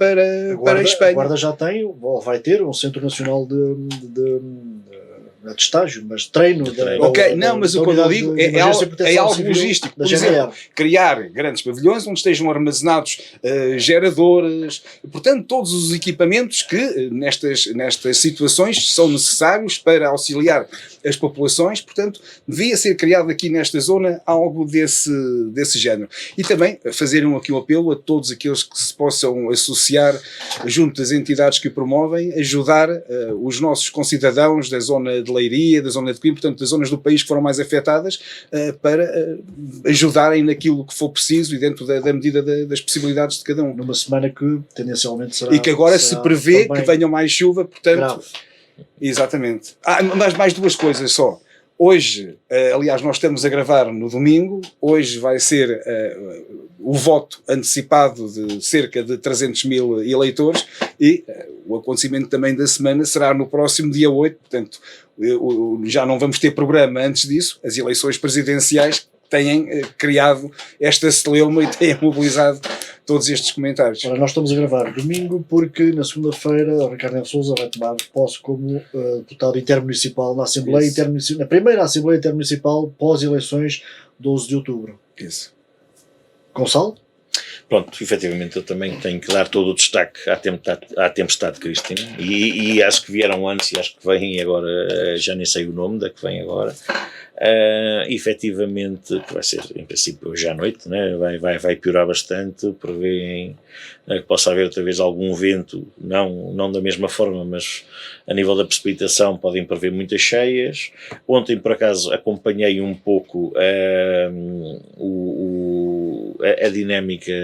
a Espanha. A Guarda já tem, ou vai ter, um Centro Nacional de estágio, mas treino. Mas o que eu digo é algo logístico. Por exemplo, criar grandes pavilhões onde estejam armazenados geradores, portanto, todos os equipamentos que nestas situações são necessários para auxiliar as populações, portanto, devia ser criado aqui nesta zona algo desse género. E também fazerem aqui um apelo a todos aqueles que se possam associar junto das entidades que o promovem, ajudar os nossos concidadãos da zona de Leiria, da zona de Coimbra, portanto, das zonas do país que foram mais afetadas, para ajudarem naquilo que for preciso e dentro da medida das possibilidades de cada um. Numa semana que tendencialmente será... E que agora se prevê que venha mais chuva, portanto... Grave. Exatamente. Mas mais duas coisas só. Hoje, aliás, nós estamos a gravar no domingo, hoje vai ser o voto antecipado de cerca de 300 mil eleitores e o acontecimento também da semana será no próximo dia 8, portanto, já não vamos ter programa antes disso, as eleições presidenciais têm criado esta celeuma e têm mobilizado todos estes comentários. Ora, nós estamos a gravar domingo porque na segunda-feira o Ricardo Neves Sousa vai tomar posse como deputado intermunicipal na Assembleia Intermunicipal, na primeira Assembleia Intermunicipal pós-eleições 12 de outubro. Isso. Gonçalo? Pronto, efetivamente eu também tenho que dar todo o destaque à Tempestade Cristina e acho que vieram antes e acho que vem agora, já nem sei o nome da que vem agora. Efetivamente, que vai ser em princípio hoje à noite, né? vai piorar bastante, prevêem que possa haver talvez algum vento, não da mesma forma, mas a nível da precipitação podem prever muitas cheias. Ontem por acaso acompanhei um pouco a dinâmica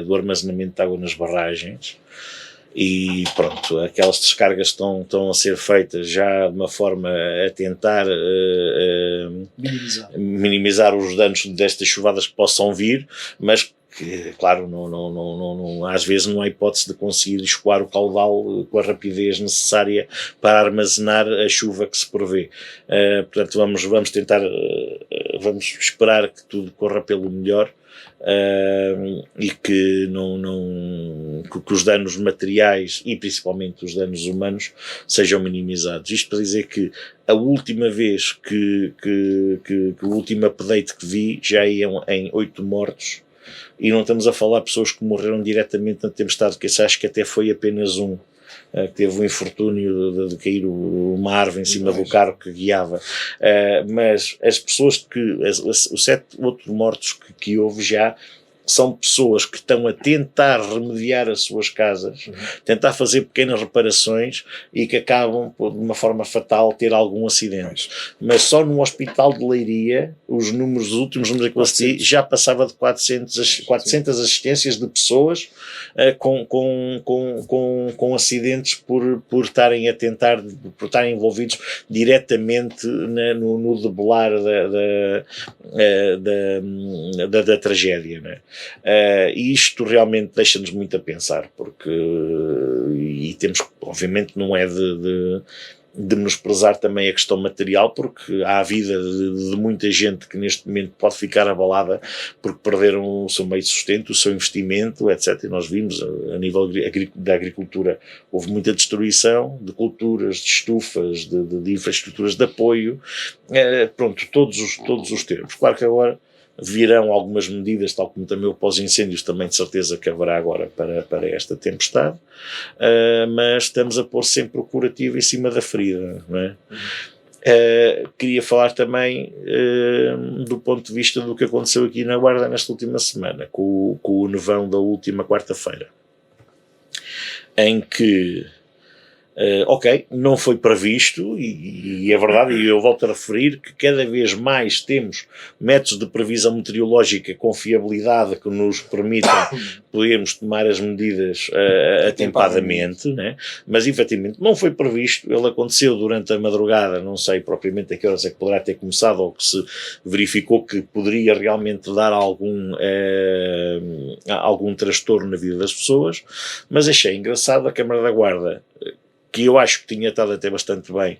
do armazenamento de água nas barragens. E pronto, aquelas descargas estão a ser feitas já de uma forma a tentar minimizar os danos destas chuvadas que possam vir, mas que, claro, não, às vezes não há hipótese de conseguir escoar o caudal com a rapidez necessária para armazenar a chuva que se prevê. Portanto, vamos tentar, vamos esperar que tudo corra pelo melhor. E que que os danos materiais e principalmente os danos humanos sejam minimizados. Isto para dizer que a última vez que o último update que vi já iam em 8 mortos e não estamos a falar de pessoas que morreram diretamente na tempestade, que acho que até foi apenas um que teve o infortúnio de cair uma árvore em cima do carro que guiava, mas as pessoas os 7 outros mortos que houve já são pessoas que estão a tentar remediar as suas casas, tentar fazer pequenas reparações e que acabam, de uma forma fatal, ter algum acidente. Mas só no hospital de Leiria, os últimos números que eu assisti, já passava de 400 assistências de pessoas com acidentes por estarem a tentar, por estarem envolvidos diretamente no debelar da tragédia, né? E isto realmente deixa-nos muito a pensar, porque e temos, obviamente não é de menosprezar também a questão material, porque há a vida de muita gente que neste momento pode ficar abalada porque perderam o seu meio de sustento, o seu investimento, etc. E nós vimos, a nível da agricultura, houve muita destruição de culturas, de estufas, de infraestruturas de apoio, pronto, todos os termos. Claro que agora virão algumas medidas, tal como também o pós-incêndios, também de certeza que haverá agora para esta tempestade, mas estamos a pôr sempre o curativo em cima da ferida, não é? Queria falar também do ponto de vista do que aconteceu aqui na Guarda nesta última semana, com o nevão da última quarta-feira, em que ok, não foi previsto e é verdade, e eu volto a referir que cada vez mais temos métodos de previsão meteorológica com fiabilidade que nos permitem podermos tomar as medidas atempadamente, né? Mas efetivamente não foi previsto, ele aconteceu durante a madrugada, não sei propriamente a que horas é que poderá ter começado ou que se verificou que poderia realmente dar algum transtorno na vida das pessoas, mas achei engraçado a Câmara da Guarda, que eu acho que tinha estado até bastante bem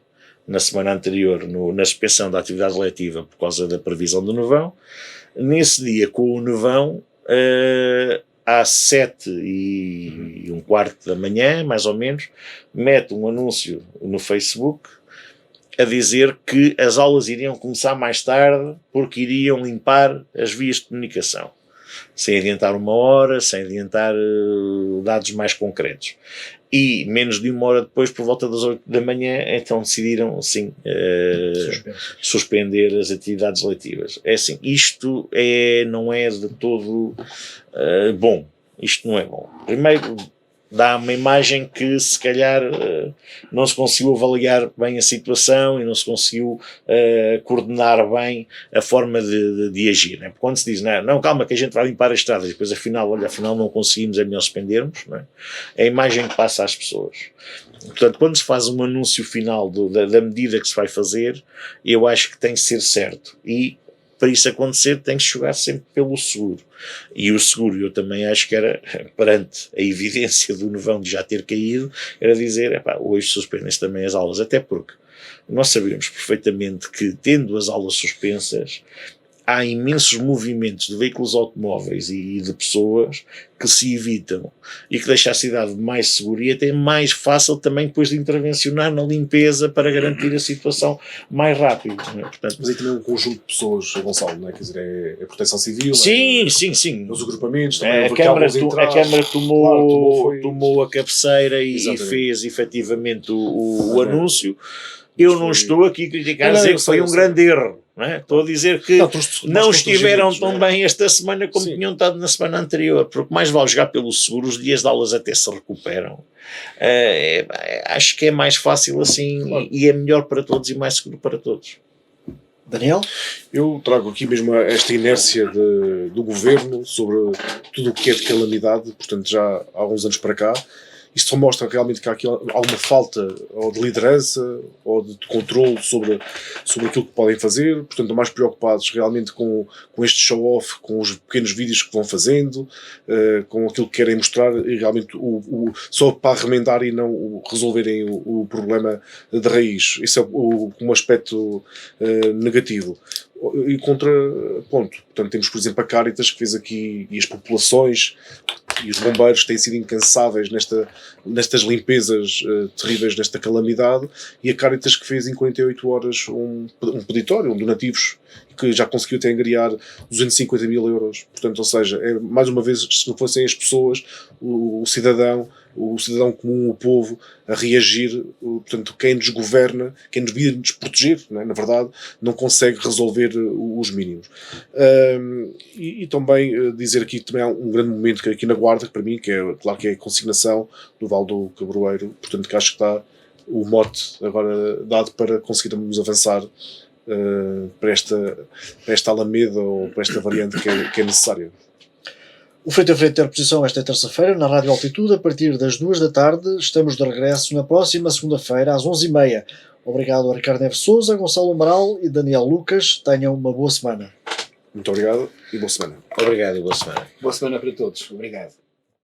na semana anterior na suspensão da atividade letiva por causa da previsão do nevão. Nesse dia, com o nevão, às 7h15 da manhã, mais ou menos, mete um anúncio no Facebook a dizer que as aulas iriam começar mais tarde porque iriam limpar as vias de comunicação, sem adiantar uma hora, sem adiantar dados mais concretos. E menos de uma hora depois, por volta das 8 da manhã, então decidiram, sim, suspender as atividades letivas. É assim, isto não é de todo bom. Isto não é bom. Primeiro, dá uma imagem que se calhar não se conseguiu avaliar bem a situação e não se conseguiu coordenar bem a forma de agir. Né? Quando se diz, não, calma que a gente vai limpar as estradas e depois afinal não conseguimos, é melhor suspendermos, não é? É a imagem que passa às pessoas. Portanto, quando se faz um anúncio final da medida que se vai fazer, eu acho que tem que ser certo. E para isso acontecer tem que jogar sempre pelo seguro. E o seguro, eu também acho que era, perante a evidência do nevão de já ter caído, era dizer, hoje suspendem-se também as aulas. Até porque nós sabemos perfeitamente que, tendo as aulas suspensas, há imensos movimentos de veículos automóveis e de pessoas que se evitam e que deixa a cidade mais segura e até mais fácil também depois de intervencionar na limpeza para garantir a situação mais rápido. Não é? Portanto, mas aí também é um conjunto de pessoas, Gonçalo, não é? Quer dizer, é proteção civil, sim. Os agrupamentos, também a Câmara tomou a cabeceira e fez efetivamente o anúncio. Eu não estou aqui a criticar, dizer que foi um grande erro. Não é? Estou a dizer que não estiveram tão bem esta semana como tinham estado na semana anterior, porque mais vale jogar pelo seguro, os dias de aulas até se recuperam. Acho que é mais fácil assim e é melhor para todos e mais seguro para todos. Daniel? Eu trago aqui mesmo esta inércia do governo sobre tudo o que é de calamidade, portanto já há alguns anos para cá. Isto só mostra realmente que há aqui alguma falta ou de liderança ou de controle sobre aquilo que podem fazer, portanto estão mais preocupados realmente com este show-off, com os pequenos vídeos que vão fazendo, com aquilo que querem mostrar e realmente só para remendar e não resolverem o problema de raiz. Isso é um aspecto negativo. E contraponto, portanto temos por exemplo a Cáritas que fez aqui, e as populações e os bombeiros têm sido incansáveis nestas limpezas terríveis desta calamidade, e a Cáritas que fez em 48 horas um peditório, donativos, que já conseguiu até angariar 250 mil euros. Portanto, ou seja, mais uma vez, se não fossem as pessoas, o cidadão comum, o povo, a reagir, portanto, quem nos governa, quem nos devia nos proteger, não é? Na verdade, não consegue resolver os mínimos. E também dizer aqui também há um grande momento que aqui na Guarda, que para mim, que é claro que é a consignação do Val do Cabroeiro, portanto, que acho que está o mote agora dado para conseguirmos avançar para esta alameda ou para esta variante que é necessária. O Frente a Frente tem reposição esta terça-feira na Rádio Altitude a partir das 2 da tarde. Estamos de regresso na próxima segunda-feira às 11h30. Obrigado a Ricardo Neves Sousa, Gonçalo Amaral e Daniel Lucas. Tenham uma boa semana. Muito obrigado e boa semana. Obrigado e boa semana. Boa semana para todos. Obrigado.